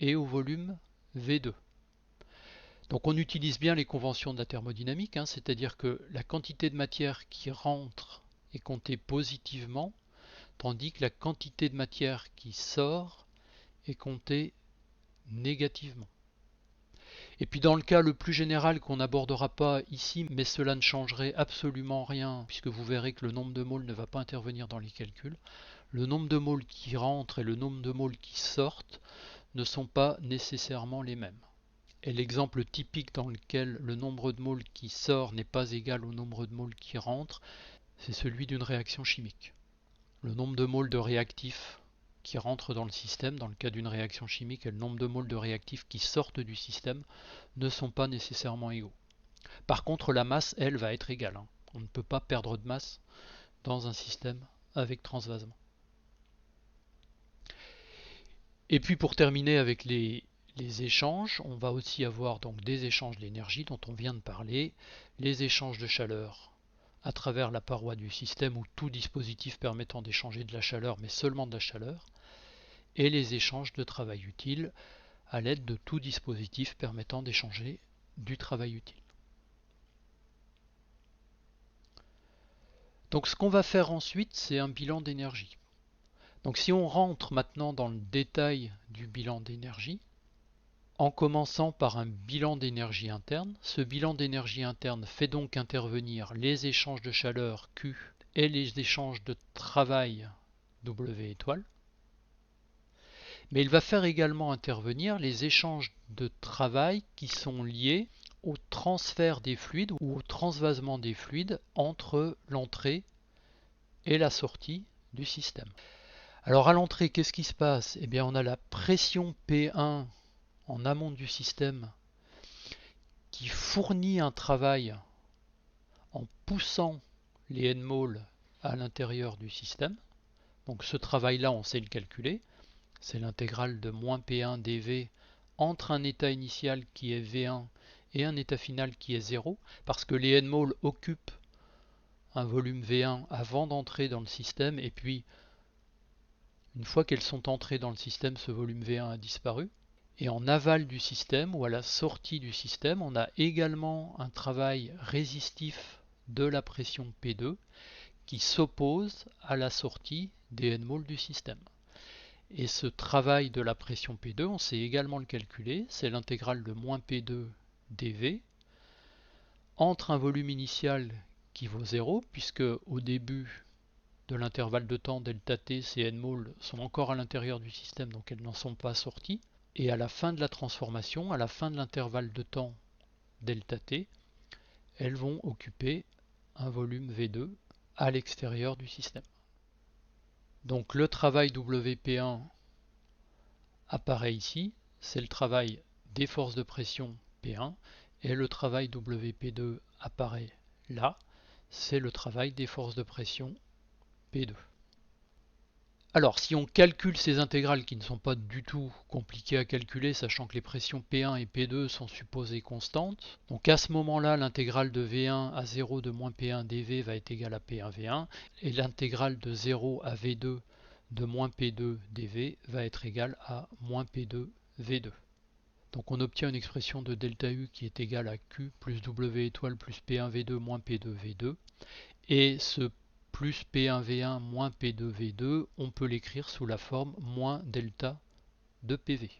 et au volume V2. Donc on utilise bien les conventions de la thermodynamique, c'est-à-dire que la quantité de matière qui rentre est comptée positivement, tandis que la quantité de matière qui sort est comptée négativement. Et puis dans le cas le plus général qu'on n'abordera pas ici, mais cela ne changerait absolument rien, puisque vous verrez que le nombre de moles ne va pas intervenir dans les calculs, le nombre de moles qui rentrent et le nombre de moles qui sortent ne sont pas nécessairement les mêmes. Et l'exemple typique dans lequel le nombre de moles qui sort n'est pas égal au nombre de moles qui rentrent, c'est celui d'une réaction chimique. Le nombre de moles de réactifs qui rentrent dans le système, dans le cas d'une réaction chimique, et le nombre de moles de réactifs qui sortent du système ne sont pas nécessairement égaux. Par contre, la masse, elle, va être égale. On ne peut pas perdre de masse dans un système avec transvasement. Et puis pour terminer avec les échanges, on va aussi avoir donc des échanges d'énergie dont on vient de parler, les échanges de chaleur à travers la paroi du système ou tout dispositif permettant d'échanger de la chaleur, mais seulement de la chaleur, et les échanges de travail utile à l'aide de tout dispositif permettant d'échanger du travail utile. Donc ce qu'on va faire ensuite, c'est un bilan d'énergie. Donc si on rentre maintenant dans le détail du bilan d'énergie, en commençant par un bilan d'énergie interne, ce bilan d'énergie interne fait donc intervenir les échanges de chaleur Q et les échanges de travail W étoile, mais il va faire également intervenir les échanges de travail qui sont liés au transfert des fluides ou au transvasement des fluides entre l'entrée et la sortie du système. Alors à l'entrée, qu'est-ce qui se passe? Eh bien on a la pression P1 en amont du système qui fournit un travail en poussant les n-moles à l'intérieur du système. Donc ce travail-là, on sait le calculer. C'est l'intégrale de moins P1 dV entre un état initial qui est V1 et un état final qui est 0, parce que les n-moles occupent un volume V1 avant d'entrer dans le système, et puis une fois qu'elles sont entrées dans le système, ce volume V1 a disparu. Et en aval du système ou à la sortie du système, on a également un travail résistif de la pression P2 qui s'oppose à la sortie des n-moles du système. Et ce travail de la pression P2, on sait également le calculer, c'est l'intégrale de moins P2 dV entre un volume initial qui vaut 0, puisque au début de l'intervalle de temps ΔT, ces n-moles sont encore à l'intérieur du système, donc elles n'en sont pas sorties. Et à la fin de la transformation, à la fin de l'intervalle de temps ΔT, elles vont occuper un volume V2 à l'extérieur du système. Donc le travail WP1 apparaît ici, c'est le travail des forces de pression P1, et le travail WP2 apparaît là, c'est le travail des forces de pression P2. Alors, si on calcule ces intégrales qui ne sont pas du tout compliquées à calculer, sachant que les pressions P1 et P2 sont supposées constantes, donc à ce moment-là, l'intégrale de V1 à 0 de moins P1 dV va être égale à P1 V1, et l'intégrale de 0 à V2 de moins P2 dV va être égale à moins P2 V2. Donc on obtient une expression de ΔU qui est égale à Q plus W étoile plus P1 V2 moins P2 V2, et ce plus P1V1 moins P2V2, on peut l'écrire sous la forme moins delta de PV,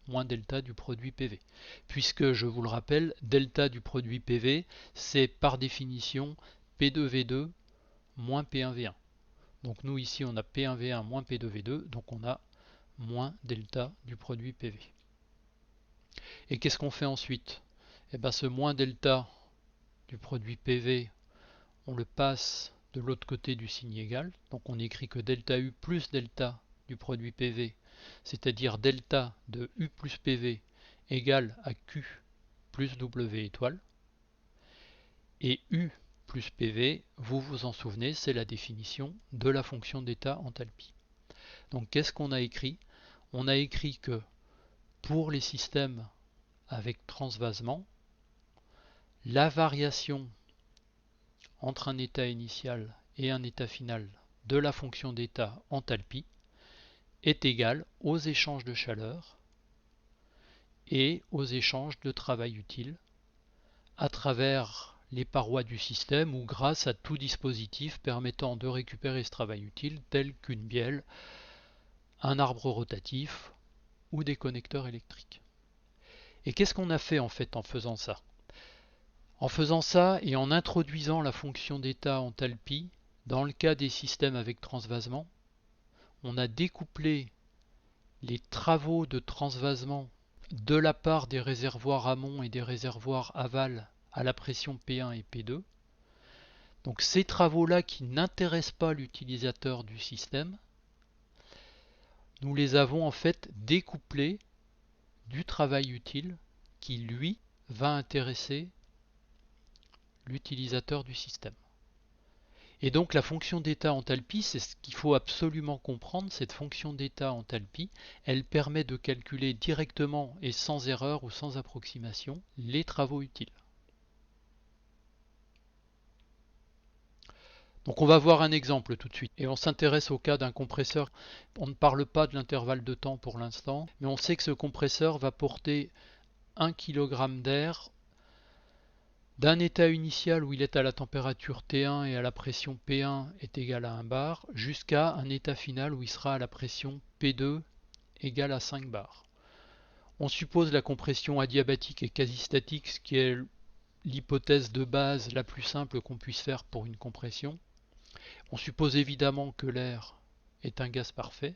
moins delta du produit PV. Puisque, je vous le rappelle, delta du produit PV, c'est par définition P2V2 moins P1V1. Donc nous ici on a P1V1 moins P2V2, donc on a moins delta du produit PV. Et qu'est-ce qu'on fait ensuite? Eh bien ce moins delta du produit PV, on le passe de l'autre côté du signe égal, donc on écrit que delta U plus delta du produit PV, c'est-à-dire delta de U plus PV égale à Q plus W étoile. Et U plus PV, vous vous en souvenez, c'est la définition de la fonction d'état enthalpie. Donc qu'est-ce qu'on a écrit? On a écrit que pour les systèmes avec transvasement, la variation entre un état initial et un état final de la fonction d'état enthalpie est égale aux échanges de chaleur et aux échanges de travail utile à travers les parois du système ou grâce à tout dispositif permettant de récupérer ce travail utile tel qu'une bielle, un arbre rotatif ou des connecteurs électriques. Et qu'est-ce qu'on a fait en fait en faisant ça? En faisant ça et en introduisant la fonction d'état enthalpie dans le cas des systèmes avec transvasement, on a découplé les travaux de transvasement de la part des réservoirs amont et des réservoirs aval à la pression P1 et P2. Donc ces travaux-là qui n'intéressent pas l'utilisateur du système, nous les avons en fait découplés du travail utile qui, lui, va intéresser l'utilisateur du système. Et donc la fonction d'état enthalpie, c'est ce qu'il faut absolument comprendre, cette fonction d'état enthalpie, elle permet de calculer directement et sans erreur ou sans approximation les travaux utiles. Donc on va voir un exemple tout de suite. Et on s'intéresse au cas d'un compresseur. On ne parle pas de l'intervalle de temps pour l'instant, mais on sait que ce compresseur va porter 1 kg d'air d'un état initial où il est à la température T1 et à la pression P1 est égale à 1 bar, jusqu'à un état final où il sera à la pression P2 égale à 5 bars. On suppose la compression adiabatique et quasi-statique, ce qui est l'hypothèse de base la plus simple qu'on puisse faire pour une compression. On suppose évidemment que l'air est un gaz parfait.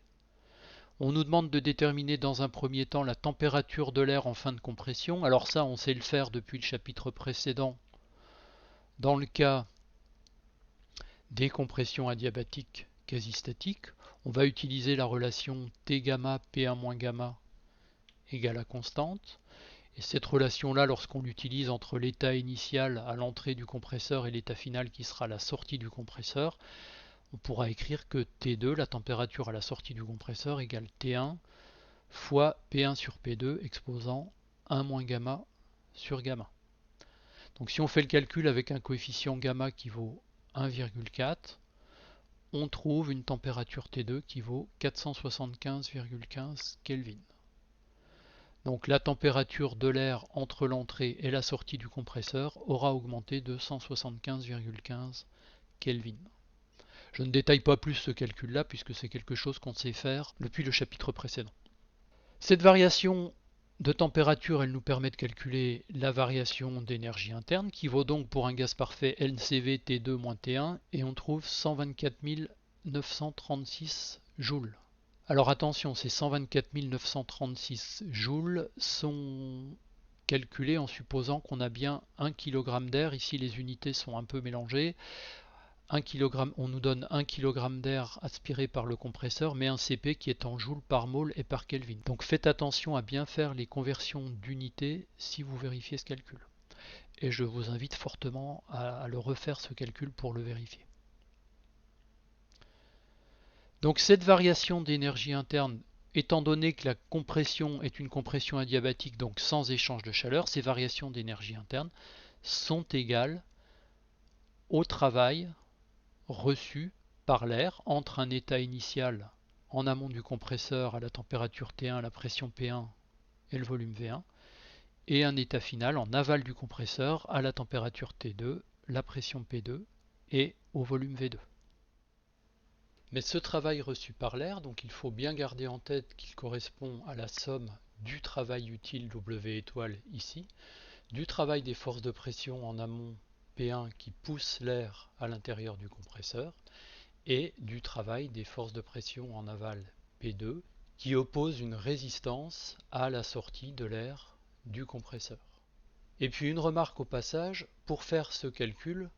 On nous demande de déterminer dans un premier temps la température de l'air en fin de compression. Alors ça, on sait le faire depuis le chapitre précédent dans le cas des compressions adiabatiques quasi-statiques. On va utiliser la relation T gamma P1 gamma égale à constante. Et cette relation-là, lorsqu'on l'utilise entre l'état initial à l'entrée du compresseur et l'état final qui sera la sortie du compresseur, on pourra écrire que T2, la température à la sortie du compresseur, égale T1 fois P1 sur P2 exposant 1 moins gamma sur gamma. Donc si on fait le calcul avec un coefficient gamma qui vaut 1,4, on trouve une température T2 qui vaut 475,15 Kelvin. Donc la température de l'air entre l'entrée et la sortie du compresseur aura augmenté de 175,15 Kelvin. Je ne détaille pas plus ce calcul-là puisque c'est quelque chose qu'on sait faire depuis le chapitre précédent. Cette variation de température, elle nous permet de calculer la variation d'énergie interne qui vaut donc pour un gaz parfait LCV T2 moins T1 et on trouve 124 936 joules. Alors attention, ces 124 936 joules sont calculés en supposant qu'on a bien 1 kg d'air. Ici les unités sont un peu mélangées. 1 kg, on nous donne 1 kg d'air aspiré par le compresseur, mais un CP qui est en joules par mole et par Kelvin. Donc faites attention à bien faire les conversions d'unités si vous vérifiez ce calcul. Et je vous invite fortement à le refaire ce calcul pour le vérifier. Donc cette variation d'énergie interne, étant donné que la compression est une compression adiabatique, donc sans échange de chaleur, ces variations d'énergie interne sont égales au travail reçu par l'air entre un état initial en amont du compresseur à la température T1, la pression P1 et le volume V1, et un état final en aval du compresseur à la température T2, la pression P2 et au volume V2. Mais ce travail reçu par l'air, donc il faut bien garder en tête qu'il correspond à la somme du travail utile W étoile ici, du travail des forces de pression en amont P1 qui pousse l'air à l'intérieur du compresseur, et du travail des forces de pression en aval P2 qui oppose une résistance à la sortie de l'air du compresseur. Et puis une remarque au passage, pour faire ce calcul,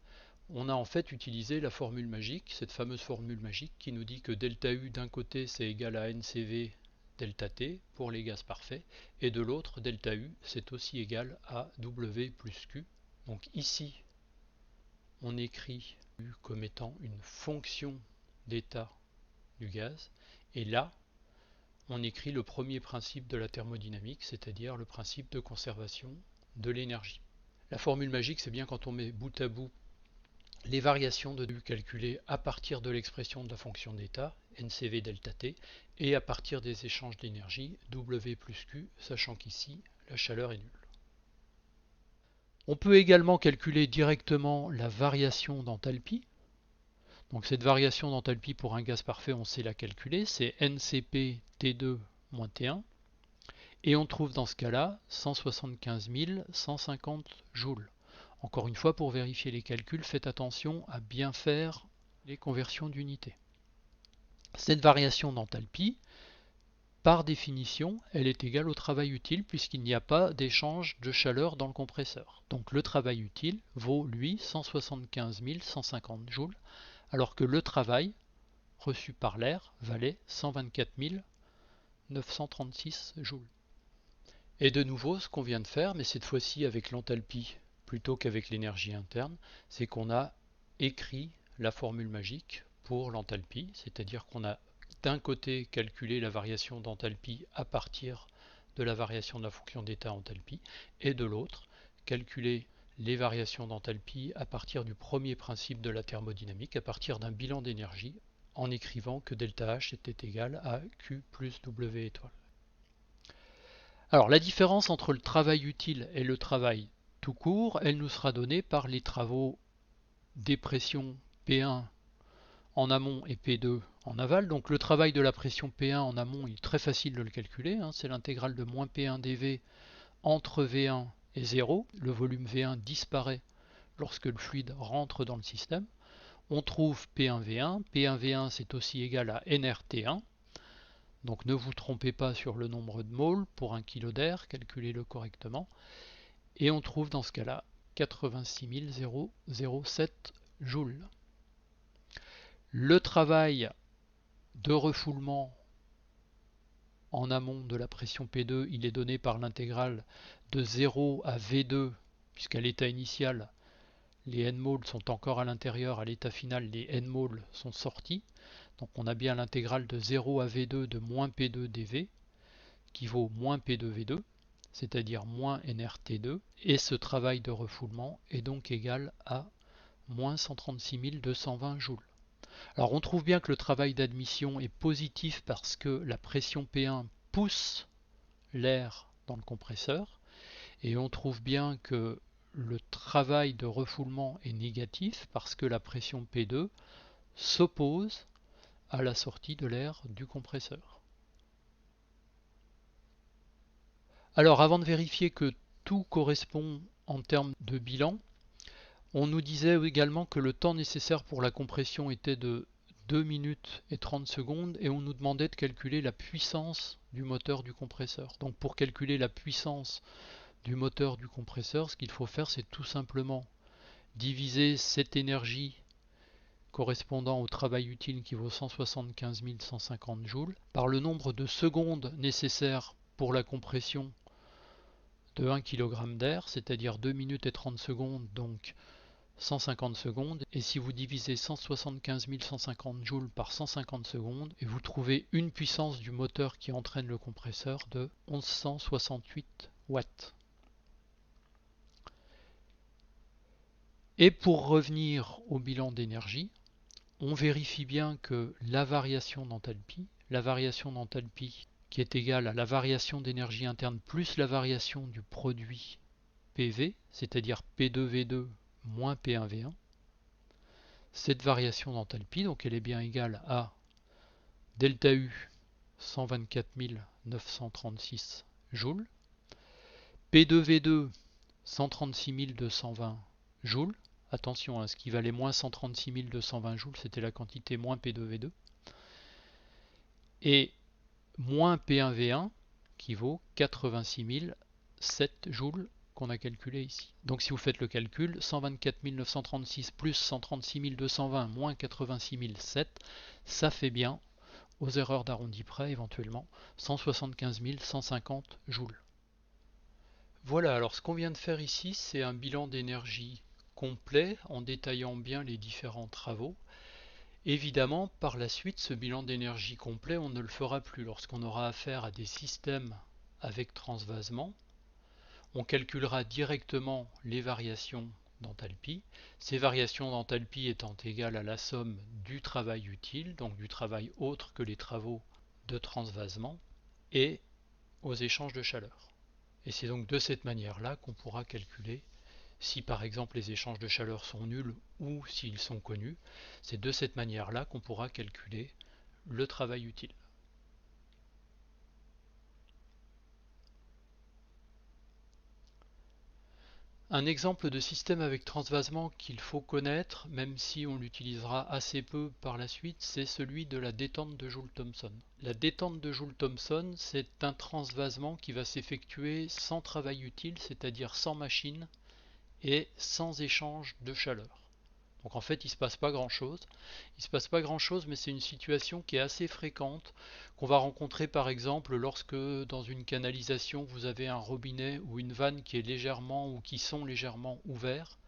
on a en fait utilisé la formule magique, cette fameuse formule magique qui nous dit que delta U d'un côté c'est égal à NCV delta T pour les gaz parfaits, et de l'autre delta U c'est aussi égal à W plus Q. Donc ici on écrit U comme étant une fonction d'état du gaz, et là on écrit le premier principe de la thermodynamique, c'est-à-dire le principe de conservation de l'énergie. La formule magique, c'est bien quand on met bout à bout les variations de U calculées à partir de l'expression de la fonction d'état, NCV delta T, et à partir des échanges d'énergie, W plus Q, sachant qu'ici, la chaleur est nulle. On peut également calculer directement la variation d'enthalpie. Donc cette variation d'enthalpie pour un gaz parfait, on sait la calculer, c'est NCP T2 moins T1, et on trouve dans ce cas-là 175 150 joules. Encore une fois, pour vérifier les calculs, faites attention à bien faire les conversions d'unités. Cette variation d'enthalpie, par définition, elle est égale au travail utile puisqu'il n'y a pas d'échange de chaleur dans le compresseur. Donc le travail utile vaut, lui, 175 150 joules, alors que le travail reçu par l'air valait 124 936 joules. Et de nouveau, ce qu'on vient de faire, mais cette fois-ci avec l'enthalpie plutôt qu'avec l'énergie interne, c'est qu'on a écrit la formule magique pour l'enthalpie, c'est-à-dire qu'on a d'un côté calculé la variation d'enthalpie à partir de la variation de la fonction d'état enthalpie, et de l'autre calculer les variations d'enthalpie à partir du premier principe de la thermodynamique, à partir d'un bilan d'énergie, en écrivant que delta H était égal à Q plus W étoile. Alors la différence entre le travail utile et le travail tout court, elle nous sera donnée par les travaux des pressions P1 en amont et P2 en aval. Donc le travail de la pression P1 en amont, il est très facile de le calculer, c'est l'intégrale de moins P1 dV entre V1 et 0. Le volume V1 disparaît lorsque le fluide rentre dans le système. On trouve P1V1. P1V1 c'est aussi égal à nRT1. Donc ne vous trompez pas sur le nombre de moles pour 1 kg d'air, calculez-le correctement. Et on trouve dans ce cas-là 86 007 joules. Le travail de refoulement en amont de la pression P2, il est donné par l'intégrale de 0 à V2, puisqu'à l'état initial, les N-moles sont encore à l'intérieur, à l'état final, les N-moles sont sortis. Donc on a bien l'intégrale de 0 à V2 de moins P2 dV, qui vaut moins P2V2, c'est-à-dire moins nRT2, et ce travail de refoulement est donc égal à moins 136 220 joules. Alors on trouve bien que le travail d'admission est positif parce que la pression P1 pousse l'air dans le compresseur, et on trouve bien que le travail de refoulement est négatif parce que la pression P2 s'oppose à la sortie de l'air du compresseur. Alors avant de vérifier que tout correspond en termes de bilan, on nous disait également que le temps nécessaire pour la compression était de 2 minutes et 30 secondes et on nous demandait de calculer la puissance du moteur du compresseur. Donc pour calculer la puissance du moteur du compresseur, ce qu'il faut faire c'est tout simplement diviser cette énergie correspondant au travail utile qui vaut 175 150 joules par le nombre de secondes nécessaires pour la compression de 1 kg d'air, c'est-à-dire 2 minutes et 30 secondes, donc 150 secondes, et si vous divisez 175 150 joules par 150 secondes, et vous trouvez une puissance du moteur qui entraîne le compresseur de 1168 watts. Et pour revenir au bilan d'énergie, on vérifie bien que la variation d'enthalpie qui est égale à la variation d'énergie interne plus la variation du produit PV, c'est-à-dire P2V2 moins P1V1. Cette variation d'enthalpie, donc elle est bien égale à delta U 124 936 joules, P2V2 136 220 joules, attention à ce qui valait moins 136 220 joules, c'était la quantité moins P2V2, et moins P1V1 qui vaut 86 007 joules qu'on a calculé ici. Donc si vous faites le calcul, 124 936 plus 136 220 moins 86 007, ça fait bien, aux erreurs d'arrondi près éventuellement, 175 150 joules. Voilà, alors ce qu'on vient de faire ici, c'est un bilan d'énergie complet en détaillant bien les différents travaux. Évidemment, par la suite, ce bilan d'énergie complet, on ne le fera plus lorsqu'on aura affaire à des systèmes avec transvasement. On calculera directement les variations d'enthalpie, ces variations d'enthalpie étant égales à la somme du travail utile, donc du travail autre que les travaux de transvasement, et aux échanges de chaleur. Et c'est donc de cette manière-là qu'on pourra calculer si par exemple les échanges de chaleur sont nuls ou s'ils sont connus. C'est de cette manière-là qu'on pourra calculer le travail utile. Un exemple de système avec transvasement qu'il faut connaître, même si on l'utilisera assez peu par la suite, c'est celui de la détente de Joule-Thomson. La détente de Joule-Thomson, c'est un transvasement qui va s'effectuer sans travail utile, c'est-à-dire sans machine et sans échange de chaleur. Donc en fait, il ne se passe pas grand-chose. Il se passe pas grand-chose, mais c'est une situation qui est assez fréquente, qu'on va rencontrer par exemple lorsque dans une canalisation, vous avez un robinet ou une vanne qui est légèrement ou qui sont légèrement ouverts.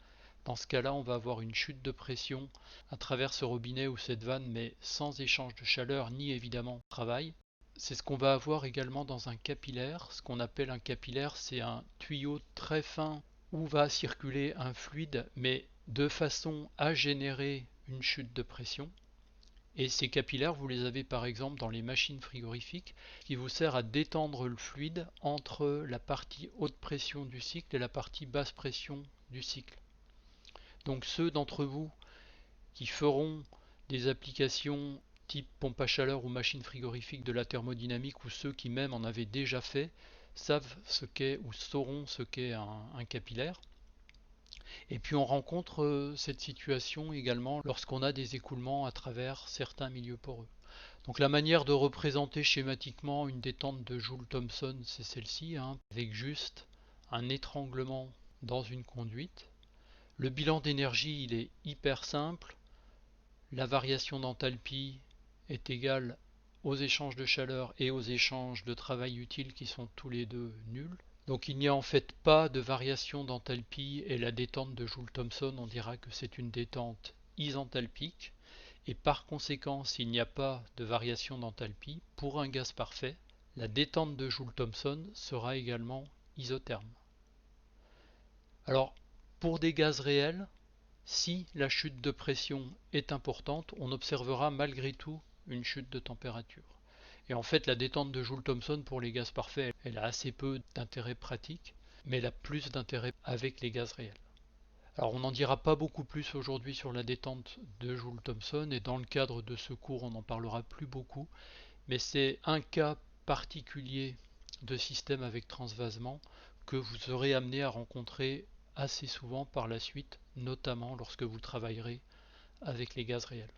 Dans ce cas-là, on va avoir une chute de pression à travers ce robinet ou cette vanne, mais sans échange de chaleur ni évidemment travail. C'est ce qu'on va avoir également dans un capillaire. Ce qu'on appelle un capillaire, c'est un tuyau très fin où va circuler un fluide, mais de façon à générer une chute de pression. Et ces capillaires, vous les avez par exemple dans les machines frigorifiques, qui vous sert à détendre le fluide entre la partie haute pression du cycle et la partie basse pression du cycle. Donc ceux d'entre vous qui feront des applications type pompe à chaleur ou machine frigorifique de la thermodynamique, ou ceux qui même en avaient déjà fait, savent ce qu'est ou sauront ce qu'est un capillaire. Et puis on rencontre cette situation également lorsqu'on a des écoulements à travers certains milieux poreux. Donc la manière de représenter schématiquement une détente de Joule-Thomson, c'est celle-ci, avec juste un étranglement dans une conduite. Le bilan d'énergie, il est hyper simple. La variation d'enthalpie est égale aux échanges de chaleur et aux échanges de travail utile qui sont tous les deux nuls. Donc il n'y a en fait pas de variation d'enthalpie, et la détente de Joule-Thomson, on dira que c'est une détente isenthalpique, et par conséquent, s'il n'y a pas de variation d'enthalpie, pour un gaz parfait, la détente de Joule-Thomson sera également isotherme. Alors, pour des gaz réels, si la chute de pression est importante, on observera malgré tout une chute de température. Et en fait, la détente de Joule-Thomson pour les gaz parfaits, elle a assez peu d'intérêt pratique, mais elle a plus d'intérêt avec les gaz réels. Alors on n'en dira pas beaucoup plus aujourd'hui sur la détente de Joule-Thomson, et dans le cadre de ce cours on n'en parlera plus beaucoup, mais c'est un cas particulier de système avec transvasement que vous serez amené à rencontrer assez souvent par la suite, notamment lorsque vous travaillerez avec les gaz réels.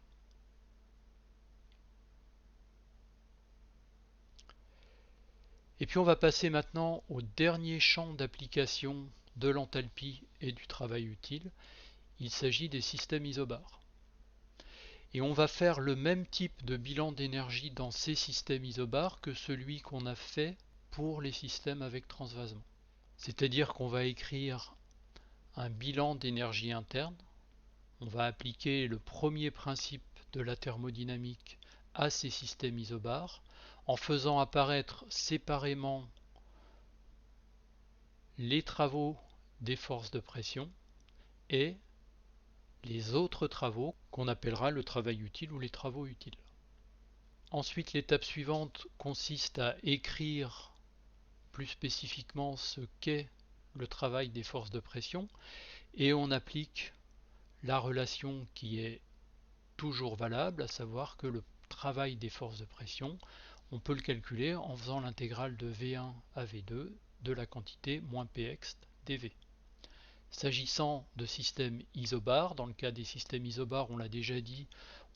Et puis on va passer maintenant au dernier champ d'application de l'enthalpie et du travail utile. Il s'agit des systèmes isobars. Et on va faire le même type de bilan d'énergie dans ces systèmes isobars que celui qu'on a fait pour les systèmes avec transvasement. C'est-à-dire qu'on va écrire un bilan d'énergie interne. On va appliquer le premier principe de la thermodynamique à ces systèmes isobars en faisant apparaître séparément les travaux des forces de pression et les autres travaux qu'on appellera le travail utile ou les travaux utiles. Ensuite, l'étape suivante consiste à écrire plus spécifiquement ce qu'est le travail des forces de pression, et on applique la relation qui est toujours valable, à savoir que le travail des forces de pression, on peut le calculer en faisant l'intégrale de V1 à V2 de la quantité moins Px dV. S'agissant de systèmes isobars, dans le cas des systèmes isobars, on l'a déjà dit,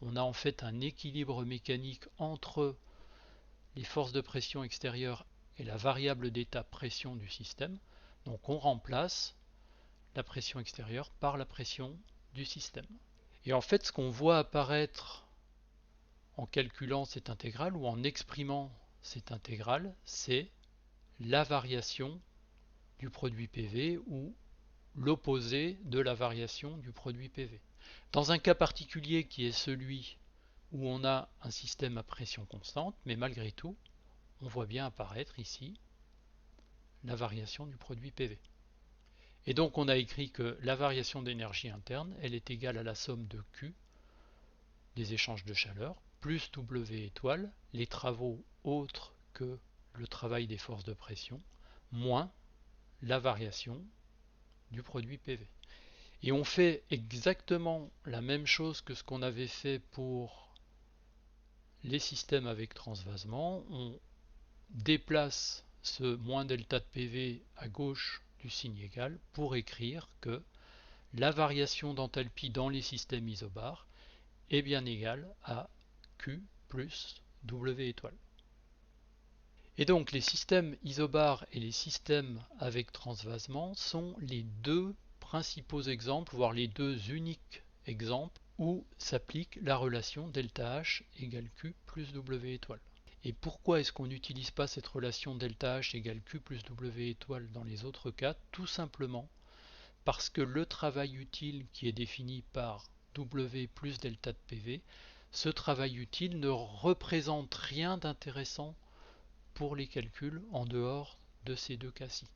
on a en fait un équilibre mécanique entre les forces de pression extérieures et la variable d'état pression du système. Donc on remplace la pression extérieure par la pression du système. Et en fait, ce qu'on voit apparaître en calculant cette intégrale ou en exprimant cette intégrale, c'est la variation du produit PV ou l'opposé de la variation du produit PV. Dans un cas particulier qui est celui où on a un système à pression constante, mais malgré tout, on voit bien apparaître ici la variation du produit PV. Et donc on a écrit que la variation d'énergie interne, elle est égale à la somme de Q, des échanges de chaleur, plus W étoile, les travaux autres que le travail des forces de pression, moins la variation du produit PV. Et on fait exactement la même chose que ce qu'on avait fait pour les systèmes avec transvasement. On déplace ce moins delta de PV à gauche du signe égal pour écrire que la variation d'enthalpie dans les systèmes isobars est bien égale à Q plus W étoile. Et donc les systèmes isobars et les systèmes avec transvasement sont les deux principaux exemples, voire les deux uniques exemples où s'applique la relation ΔH égale Q plus W étoile. Et pourquoi est-ce qu'on n'utilise pas cette relation ΔH égale Q plus W étoile dans les autres cas? Tout simplement parce que le travail utile qui est défini par W plus delta de PV, ce travail utile ne représente rien d'intéressant pour les calculs en dehors de ces deux cas-ci.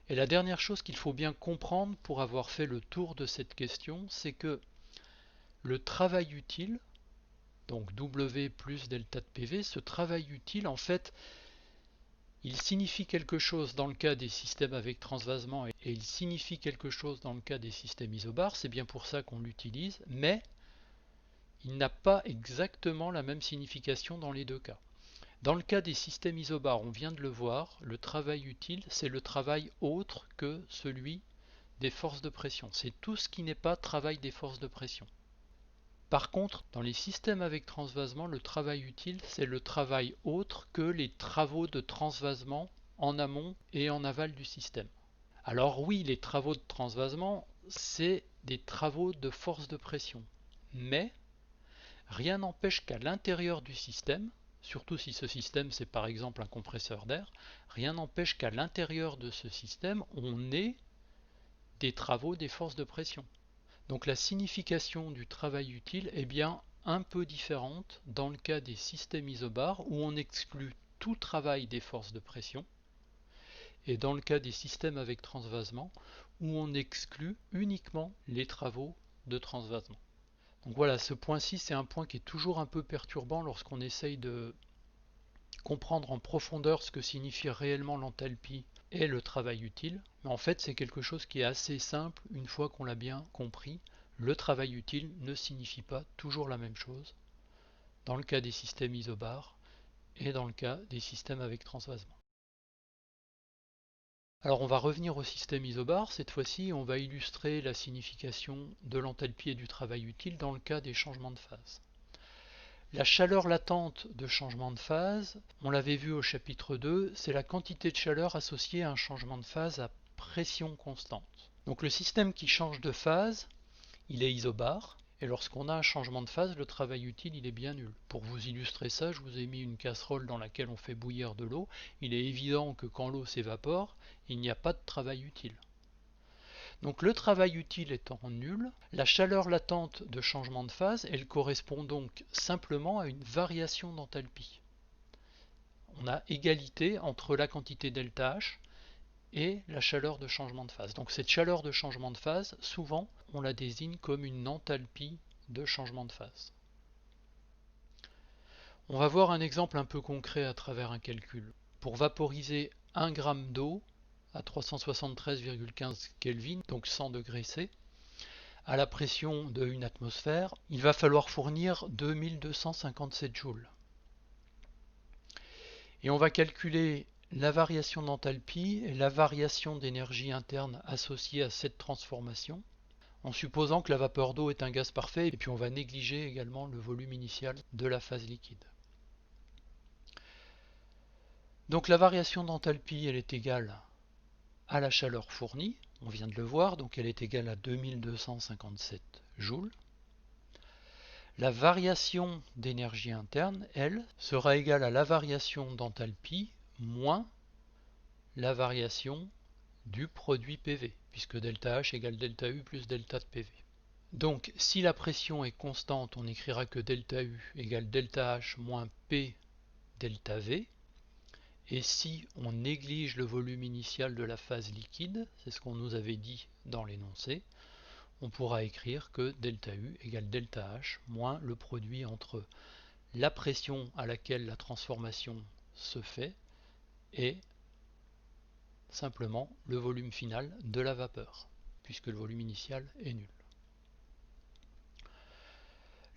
Et la dernière chose qu'il faut bien comprendre pour avoir fait le tour de cette question, c'est que le travail utile, donc W plus delta de PV, ce travail utile, en fait, il signifie quelque chose dans le cas des systèmes avec transvasement et il signifie quelque chose dans le cas des systèmes isobars, c'est bien pour ça qu'on l'utilise, mais il n'a pas exactement la même signification dans les deux cas. Dans le cas des systèmes isobars, on vient de le voir, le travail utile, c'est le travail autre que celui des forces de pression. C'est tout ce qui n'est pas travail des forces de pression. Par contre, dans les systèmes avec transvasement, le travail utile, c'est le travail autre que les travaux de transvasement en amont et en aval du système. Alors oui, les travaux de transvasement, c'est des travaux de force de pression. Mais rien n'empêche qu'à l'intérieur du système, surtout si ce système c'est par exemple un compresseur d'air, rien n'empêche qu'à l'intérieur de ce système, on ait des travaux des forces de pression. Donc la signification du travail utile est bien un peu différente dans le cas des systèmes isobars où on exclut tout travail des forces de pression et dans le cas des systèmes avec transvasement où on exclut uniquement les travaux de transvasement. Donc voilà, ce point-ci c'est un point qui est toujours un peu perturbant lorsqu'on essaye de comprendre en profondeur ce que signifie réellement l'enthalpie et le travail utile, mais en fait c'est quelque chose qui est assez simple une fois qu'on l'a bien compris. Le travail utile ne signifie pas toujours la même chose dans le cas des systèmes isobars et dans le cas des systèmes avec transvasement. Alors on va revenir au système isobar, cette fois-ci on va illustrer la signification de l'enthalpie et du travail utile dans le cas des changements de phase. La chaleur latente de changement de phase, on l'avait vu au chapitre 2, c'est la quantité de chaleur associée à un changement de phase à pression constante. Donc le système qui change de phase, il est isobar, et lorsqu'on a un changement de phase, le travail utile il est bien nul. Pour vous illustrer ça, je vous ai mis une casserole dans laquelle on fait bouillir de l'eau. Il est évident que quand l'eau s'évapore, il n'y a pas de travail utile. Donc le travail utile étant nul, la chaleur latente de changement de phase, elle correspond donc simplement à une variation d'enthalpie. On a égalité entre la quantité ΔH et la chaleur de changement de phase. Donc cette chaleur de changement de phase, souvent, on la désigne comme une enthalpie de changement de phase. On va voir un exemple un peu concret à travers un calcul. Pour vaporiser 1 g d'eau à 373,15 Kelvin, donc 100 degrés C, à la pression de 1 atmosphère, il va falloir fournir 2257 joules. Et on va calculer la variation d'enthalpie et la variation d'énergie interne associée à cette transformation, en supposant que la vapeur d'eau est un gaz parfait, et puis on va négliger également le volume initial de la phase liquide. Donc la variation d'enthalpie, elle est égale à la chaleur fournie, on vient de le voir, donc elle est égale à 2257 joules. La variation d'énergie interne, elle, sera égale à la variation d'enthalpie moins la variation du produit PV, puisque delta H égale delta U plus delta de PV. Donc si la pression est constante, on écrira que delta U égale delta H moins P delta V. Et si on néglige le volume initial de la phase liquide, c'est ce qu'on nous avait dit dans l'énoncé, on pourra écrire que delta U égale delta H moins le produit entre la pression à laquelle la transformation se fait et simplement le volume final de la vapeur, puisque le volume initial est nul.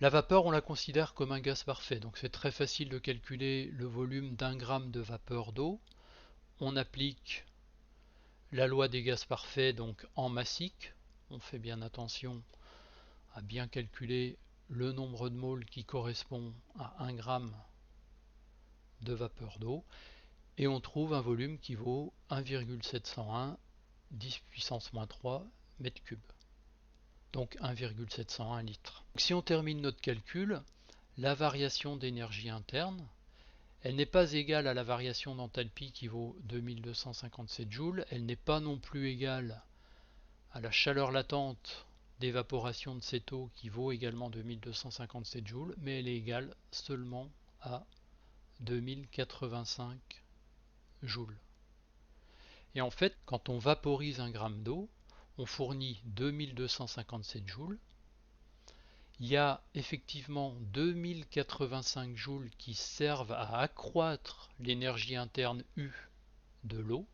La vapeur, on la considère comme un gaz parfait, donc c'est très facile de calculer le volume d'un gramme de vapeur d'eau. On applique la loi des gaz parfaits donc en massique. On fait bien attention à bien calculer le nombre de moles qui correspond à 1 gramme de vapeur d'eau et on trouve un volume qui vaut 1,701 10 puissance moins 3 mètres cubes. Donc 1,701 litres. Si on termine notre calcul, la variation d'énergie interne, elle n'est pas égale à la variation d'enthalpie qui vaut 2257 joules, elle n'est pas non plus égale à la chaleur latente d'évaporation de cette eau qui vaut également 2257 joules, mais elle est égale seulement à 2085 joules. Et en fait, quand on vaporise un gramme d'eau, on fournit 2257 joules. Il y a effectivement 2085 joules qui servent à accroître l'énergie interne U de l'eau,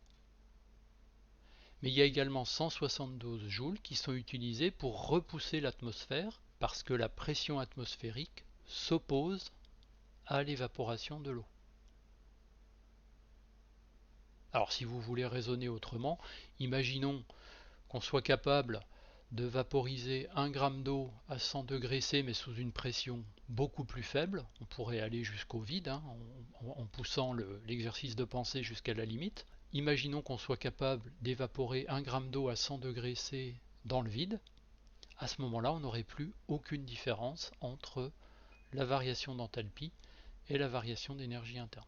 mais il y a également 172 joules qui sont utilisés pour repousser l'atmosphère parce que la pression atmosphérique s'oppose à l'évaporation de l'eau. Alors si vous voulez raisonner autrement, imaginons qu'on soit capable de vaporiser 1 gramme d'eau à 100 degrés C mais sous une pression beaucoup plus faible. On pourrait aller jusqu'au vide en poussant l'exercice de pensée jusqu'à la limite. Imaginons qu'on soit capable d'évaporer 1 gramme d'eau à 100 degrés C dans le vide. À ce moment-là, on n'aurait plus aucune différence entre la variation d'enthalpie et la variation d'énergie interne.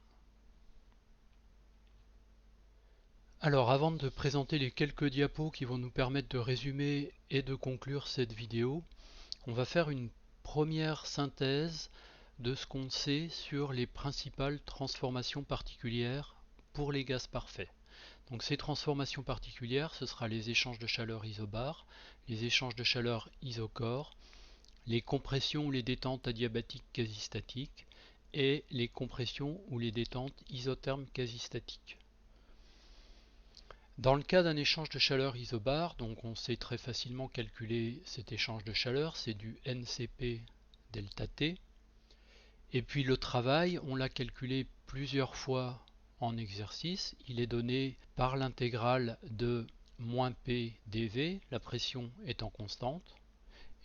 Alors avant de présenter les quelques diapos qui vont nous permettre de résumer et de conclure cette vidéo, on va faire une première synthèse de ce qu'on sait sur les principales transformations particulières pour les gaz parfaits. Donc ces transformations particulières, ce sera les échanges de chaleur isobars, les échanges de chaleur isochore, les compressions ou les détentes adiabatiques quasi-statiques et les compressions ou les détentes isothermes quasi-statiques. Dans le cas d'un échange de chaleur isobar, donc on sait très facilement calculer cet échange de chaleur, c'est du NCP delta T. Et puis le travail, on l'a calculé plusieurs fois en exercice. Il est donné par l'intégrale de moins P dV, la pression étant constante.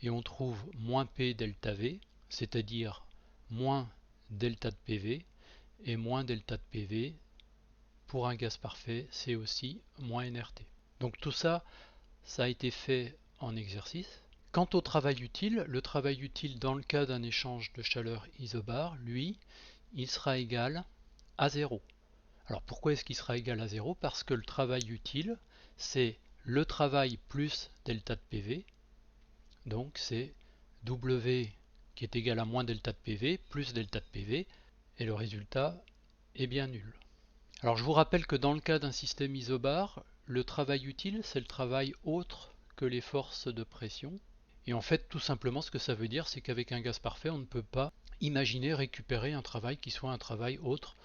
Et on trouve moins P delta V, c'est-à-dire moins delta de PV, et moins delta de PV, pour un gaz parfait, c'est aussi moins nRT. Donc tout ça, ça a été fait en exercice. Quant au travail utile, le travail utile dans le cas d'un échange de chaleur isobar, lui, il sera égal à 0. Alors pourquoi est-ce qu'il sera égal à 0? Parce que le travail utile, c'est le travail plus delta de PV, donc c'est W qui est égal à moins delta de PV plus delta de PV, et le résultat est bien nul. Alors je vous rappelle que dans le cas d'un système isobar, le travail utile, c'est le travail autre que les forces de pression. Et en fait, tout simplement, ce que ça veut dire, c'est qu'avec un gaz parfait, on ne peut pas imaginer récupérer un travail qui soit un travail autre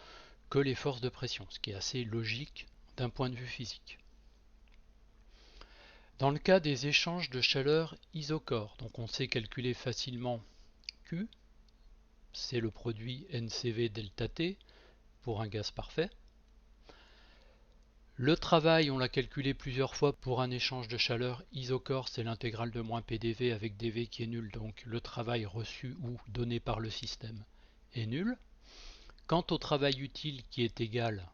que les forces de pression, ce qui est assez logique d'un point de vue physique. Dans le cas des échanges de chaleur isochore, donc on sait calculer facilement Q, c'est le produit NCV delta T pour un gaz parfait. Le travail, on l'a calculé plusieurs fois pour un échange de chaleur isochore, c'est l'intégrale de moins PdV avec dV qui est nul, donc le travail reçu ou donné par le système est nul. Quant au travail utile qui est égal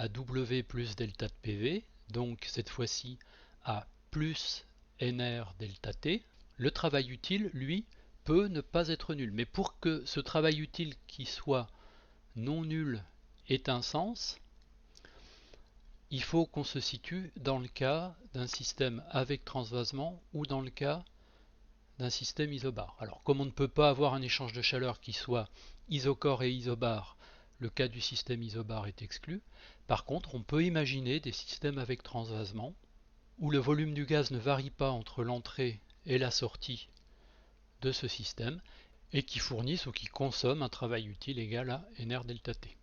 à W plus delta de PV, donc cette fois-ci à plus NR delta T. Le travail utile, lui, peut ne pas être nul. Mais pour que ce travail utile qui soit non nul ait un sens, il faut qu'on se situe dans le cas d'un système avec transvasement ou dans le cas d'un système isobar. Alors comme on ne peut pas avoir un échange de chaleur qui soit isocore et isobar, le cas du système isobar est exclu. Par contre, on peut imaginer des systèmes avec transvasement où le volume du gaz ne varie pas entre l'entrée et la sortie de ce système et qui fournissent ou qui consomment un travail utile égal à NR delta T.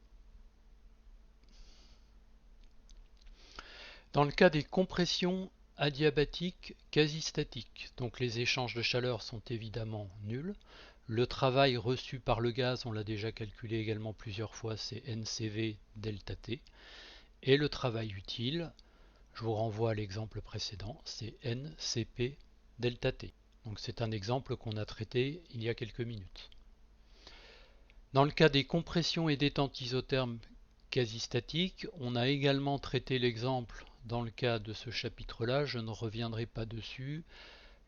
Dans le cas des compressions adiabatiques quasi-statiques, donc les échanges de chaleur sont évidemment nuls. Le travail reçu par le gaz, on l'a déjà calculé également plusieurs fois, c'est NCV delta T. Et le travail utile, je vous renvoie à l'exemple précédent, c'est NCP delta T. Donc c'est un exemple qu'on a traité il y a quelques minutes. Dans le cas des compressions et détentes isothermes quasi-statiques, on a également traité l'exemple dans le cas de ce chapitre-là, je ne reviendrai pas dessus.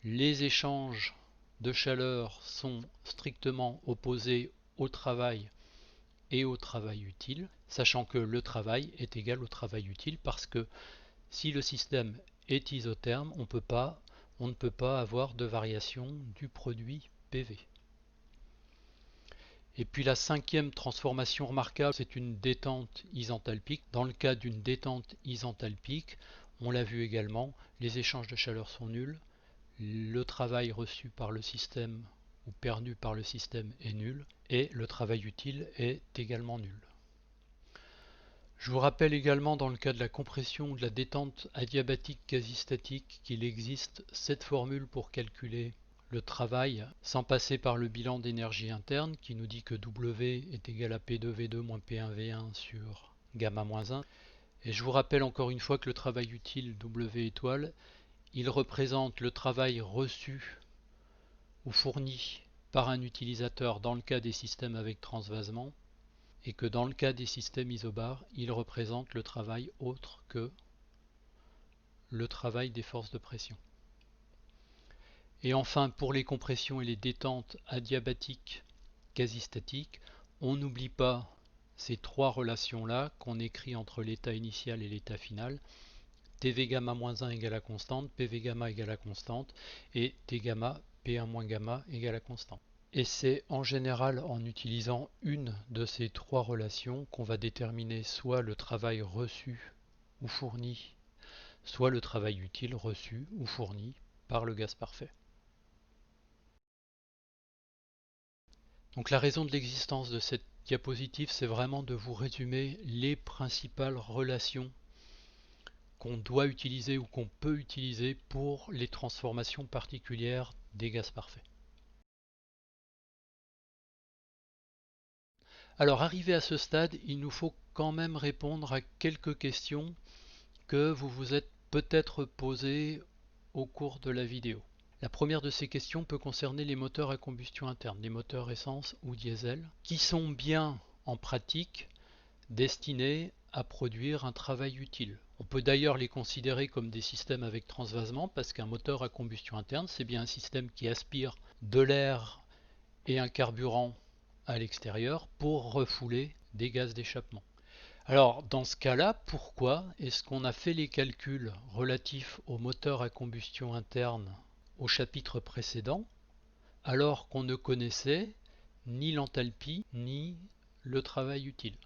Les échanges de chaleur sont strictement opposés au travail et au travail utile, sachant que le travail est égal au travail utile parce que si le système est isotherme, on ne peut pas avoir de variation du produit PV. Et puis la cinquième transformation remarquable, c'est une détente isenthalpique. Dans le cas d'une détente isenthalpique, on l'a vu également, les échanges de chaleur sont nuls, le travail reçu par le système ou perdu par le système est nul, et le travail utile est également nul. Je vous rappelle également dans le cas de la compression ou de la détente adiabatique quasi-statique qu'il existe cette formule pour calculer le travail sans passer par le bilan d'énergie interne qui nous dit que W est égal à P2V2 moins P1V1 sur gamma-1. Et je vous rappelle encore une fois que le travail utile W étoile, il représente le travail reçu ou fourni par un utilisateur dans le cas des systèmes avec transvasement et que dans le cas des systèmes isobars, il représente le travail autre que le travail des forces de pression. Et enfin, pour les compressions et les détentes adiabatiques quasi-statiques, on n'oublie pas ces trois relations-là qu'on écrit entre l'état initial et l'état final. TV gamma moins 1 égale à constante, PV gamma égale à constante, et T gamma, P1 moins gamma égale à constante. Et c'est en général en utilisant une de ces trois relations qu'on va déterminer soit le travail reçu ou fourni, soit le travail utile reçu ou fourni par le gaz parfait. Donc la raison de l'existence de cette diapositive, c'est vraiment de vous résumer les principales relations qu'on doit utiliser ou qu'on peut utiliser pour les transformations particulières des gaz parfaits. Alors arrivé à ce stade, il nous faut quand même répondre à quelques questions que vous vous êtes peut-être posées au cours de la vidéo. La première de ces questions peut concerner les moteurs à combustion interne, les moteurs essence ou diesel, qui sont bien en pratique destinés à produire un travail utile. On peut d'ailleurs les considérer comme des systèmes avec transvasement parce qu'un moteur à combustion interne, c'est bien un système qui aspire de l'air et un carburant à l'extérieur pour refouler des gaz d'échappement. Alors dans ce cas-là, pourquoi est-ce qu'on a fait les calculs relatifs aux moteurs à combustion interne au chapitre précédent alors qu'on ne connaissait ni l'enthalpie ni le travail utile?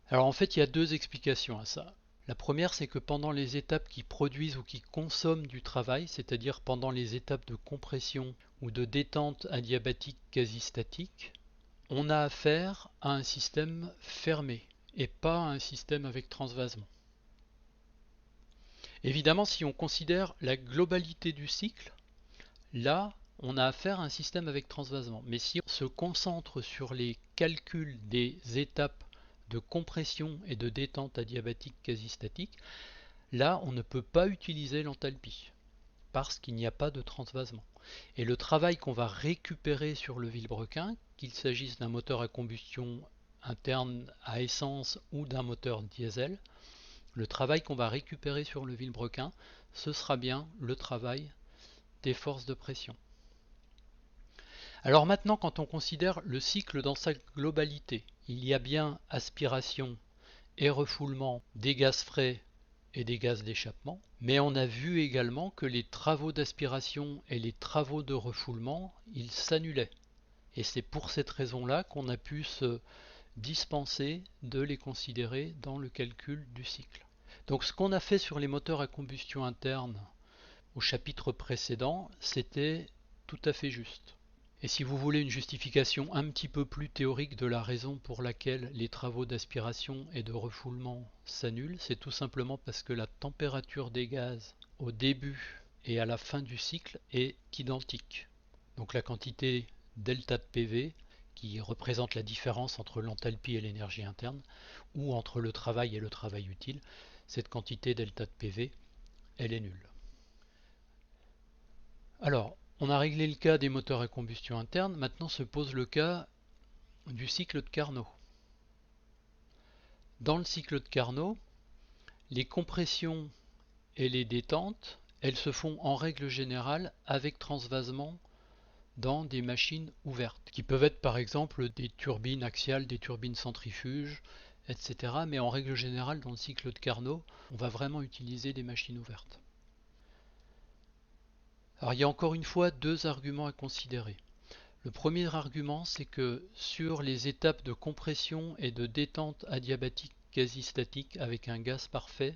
Alors en fait, il y a deux explications à ça. La première, c'est que pendant les étapes qui produisent ou qui consomment du travail, c'est-à-dire pendant les étapes de compression ou de détente adiabatique quasi-statique, on a affaire à un système fermé et pas à un système avec transvasement. Évidemment, si on considère la globalité du cycle, là, on a affaire à un système avec transvasement. Mais si on se concentre sur les calculs des étapes de compression et de détente adiabatique quasi-statique, là, on ne peut pas utiliser l'enthalpie parce qu'il n'y a pas de transvasement. Et le travail qu'on va récupérer sur le vilebrequin, qu'il s'agisse d'un moteur à combustion interne à essence ou d'un moteur diesel, le travail qu'on va récupérer sur le vilebrequin, ce sera bien le travail des forces de pression. Alors maintenant, quand on considère le cycle dans sa globalité, il y a bien aspiration et refoulement des gaz frais et des gaz d'échappement, mais on a vu également que les travaux d'aspiration et les travaux de refoulement, ils s'annulaient. Et c'est pour cette raison-là qu'on a pu se dispenser de les considérer dans le calcul du cycle. Donc ce qu'on a fait sur les moteurs à combustion interne au chapitre précédent, c'était tout à fait juste. Et si vous voulez une justification un petit peu plus théorique de la raison pour laquelle les travaux d'aspiration et de refoulement s'annulent, c'est tout simplement parce que la température des gaz au début et à la fin du cycle est identique. Donc la quantité delta de PV, qui représente la différence entre l'enthalpie et l'énergie interne, ou entre le travail et le travail utile, cette quantité delta de PV, elle est nulle. Alors, on a réglé le cas des moteurs à combustion interne, maintenant se pose le cas du cycle de Carnot. Dans le cycle de Carnot, les compressions et les détentes, elles se font en règle générale avec transvasement dans des machines ouvertes, qui peuvent être par exemple des turbines axiales, des turbines centrifuges, etc. Mais en règle générale, dans le cycle de Carnot, on va vraiment utiliser des machines ouvertes. Alors il y a encore une fois deux arguments à considérer. Le premier argument, c'est que sur les étapes de compression et de détente adiabatique quasi-statique avec un gaz parfait,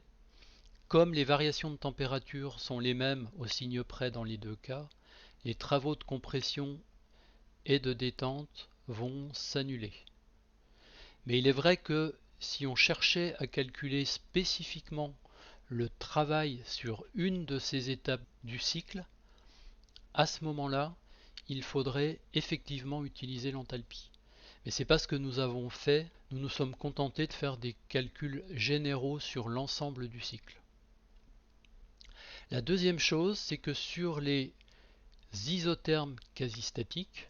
comme les variations de température sont les mêmes au signe près dans les deux cas, les travaux de compression et de détente vont s'annuler. Mais il est vrai que si on cherchait à calculer spécifiquement le travail sur une de ces étapes du cycle, à ce moment-là, il faudrait effectivement utiliser l'enthalpie. Mais ce n'est pas ce que nous avons fait, nous nous sommes contentés de faire des calculs généraux sur l'ensemble du cycle. La deuxième chose, c'est que sur les isothermes quasi-statiques,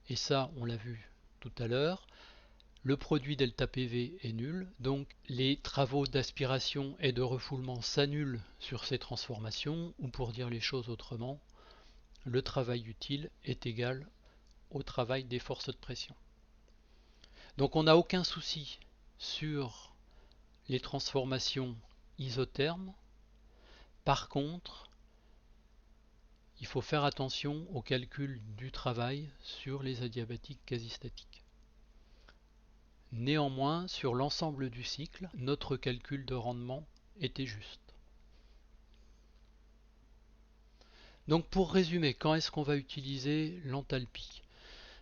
et ça on l'a vu tout à l'heure, le produit delta PV est nul, donc les travaux d'aspiration et de refoulement s'annulent sur ces transformations, ou pour dire les choses autrement, le travail utile est égal au travail des forces de pression. Donc on n'a aucun souci sur les transformations isothermes. Par contre, il faut faire attention au calcul du travail sur les adiabatiques quasi-statiques. Néanmoins, sur l'ensemble du cycle, notre calcul de rendement était juste. Donc pour résumer, quand est-ce qu'on va utiliser l'enthalpie?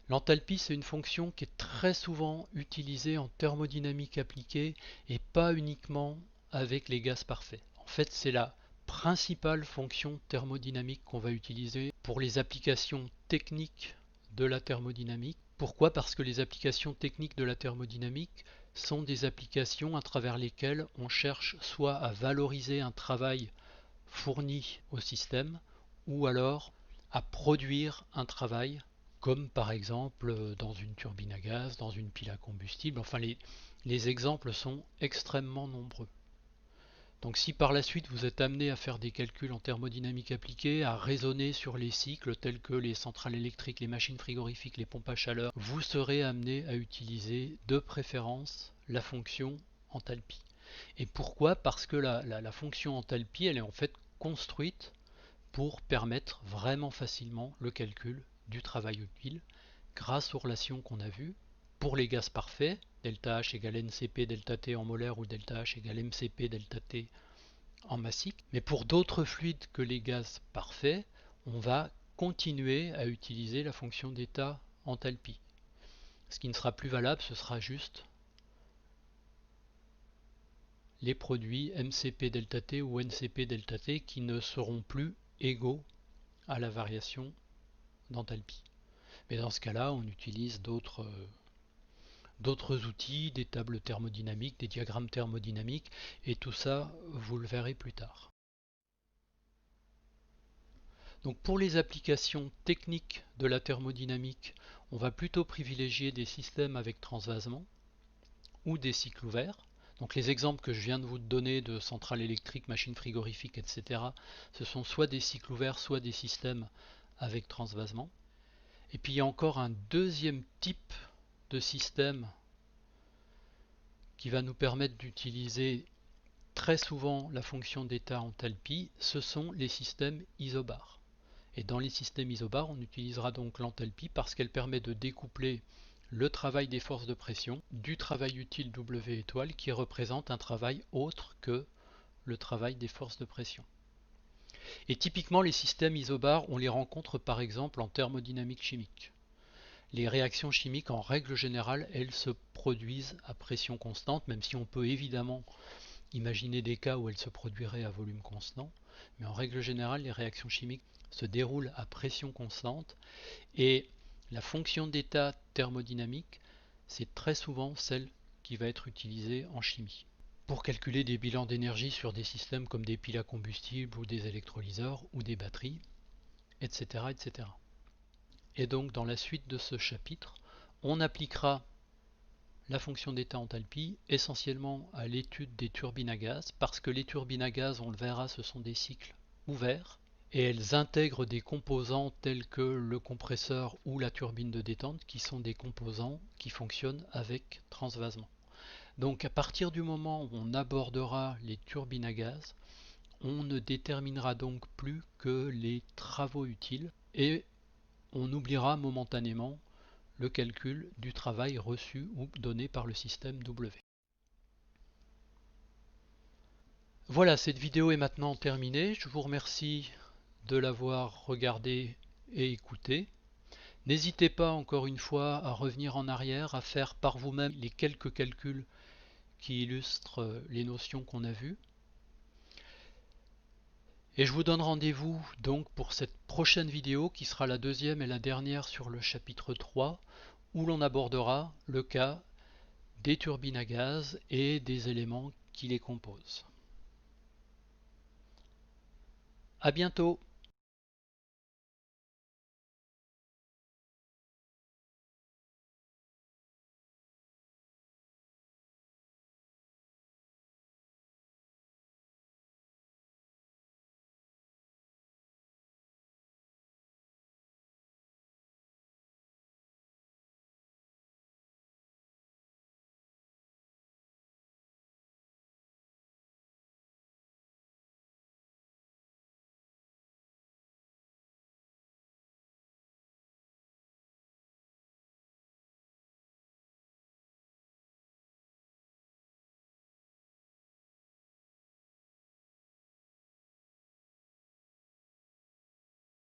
L'enthalpie, c'est une fonction qui est très souvent utilisée en thermodynamique appliquée et pas uniquement avec les gaz parfaits. En fait, c'est la principale fonction thermodynamique qu'on va utiliser pour les applications techniques de la thermodynamique. Pourquoi? Parce que les applications techniques de la thermodynamique sont des applications à travers lesquelles on cherche soit à valoriser un travail fourni au système, ou alors à produire un travail, comme par exemple dans une turbine à gaz, dans une pile à combustible. Enfin, les exemples sont extrêmement nombreux. Donc si par la suite vous êtes amené à faire des calculs en thermodynamique appliquée, à raisonner sur les cycles tels que les centrales électriques, les machines frigorifiques, les pompes à chaleur, vous serez amené à utiliser de préférence la fonction enthalpie. Et pourquoi? Parce que la fonction enthalpie, elle est en fait construite pour permettre vraiment facilement le calcul du travail utile grâce aux relations qu'on a vues pour les gaz parfaits, delta H égale NCP delta T en molaire ou delta H égale MCP delta T en massique. Mais pour d'autres fluides que les gaz parfaits, on va continuer à utiliser la fonction d'état enthalpie. Ce qui ne sera plus valable, ce sera juste les produits MCP delta T ou NCP delta T qui ne seront plus égaux à la variation d'enthalpie. Mais dans ce cas-là, on utilise d'autres outils, des tables thermodynamiques, des diagrammes thermodynamiques, et tout ça, vous le verrez plus tard. Donc pour les applications techniques de la thermodynamique, On va plutôt privilégier des systèmes avec transvasement ou des cycles ouverts. Donc les exemples que je viens de vous donner de centrales électriques, machines frigorifiques, etc., ce sont soit des cycles ouverts, soit des systèmes avec transvasement. Et puis il y a encore un deuxième type de système qui va nous permettre d'utiliser très souvent la fonction d'état enthalpie, ce sont les systèmes isobars. Et dans les systèmes isobars, on utilisera donc l'enthalpie parce qu'elle permet de découpler le travail des forces de pression du travail utile W étoile qui représente un travail autre que le travail des forces de pression. Et typiquement les systèmes isobars, on les rencontre par exemple en thermodynamique chimique. Les réactions chimiques en règle générale, elles se produisent à pression constante, même si on peut évidemment imaginer des cas où elles se produiraient à volume constant, mais en règle générale les réactions chimiques se déroulent à pression constante et la fonction d'état thermodynamique, c'est très souvent celle qui va être utilisée en chimie pour calculer des bilans d'énergie sur des systèmes comme des piles à combustible ou des électrolyseurs ou des batteries, etc., etc. Et donc dans la suite de ce chapitre, on appliquera la fonction d'état enthalpie essentiellement à l'étude des turbines à gaz, parce que les turbines à gaz, on le verra, ce sont des cycles ouverts, et elles intègrent des composants tels que le compresseur ou la turbine de détente, qui sont des composants qui fonctionnent avec transvasement. Donc à partir du moment où on abordera les turbines à gaz, on ne déterminera donc plus que les travaux utiles, et on oubliera momentanément le calcul du travail reçu ou donné par le système W. Voilà, cette vidéo est maintenant terminée. Je vous remercie de l'avoir regardée et écoutée. N'hésitez pas encore une fois à revenir en arrière, à faire par vous-même les quelques calculs qui illustrent les notions qu'on a vues. Et je vous donne rendez-vous donc pour cette prochaine vidéo qui sera la deuxième et la dernière sur le chapitre 3 où l'on abordera le cas des turbines à gaz et des éléments qui les composent. À bientôt!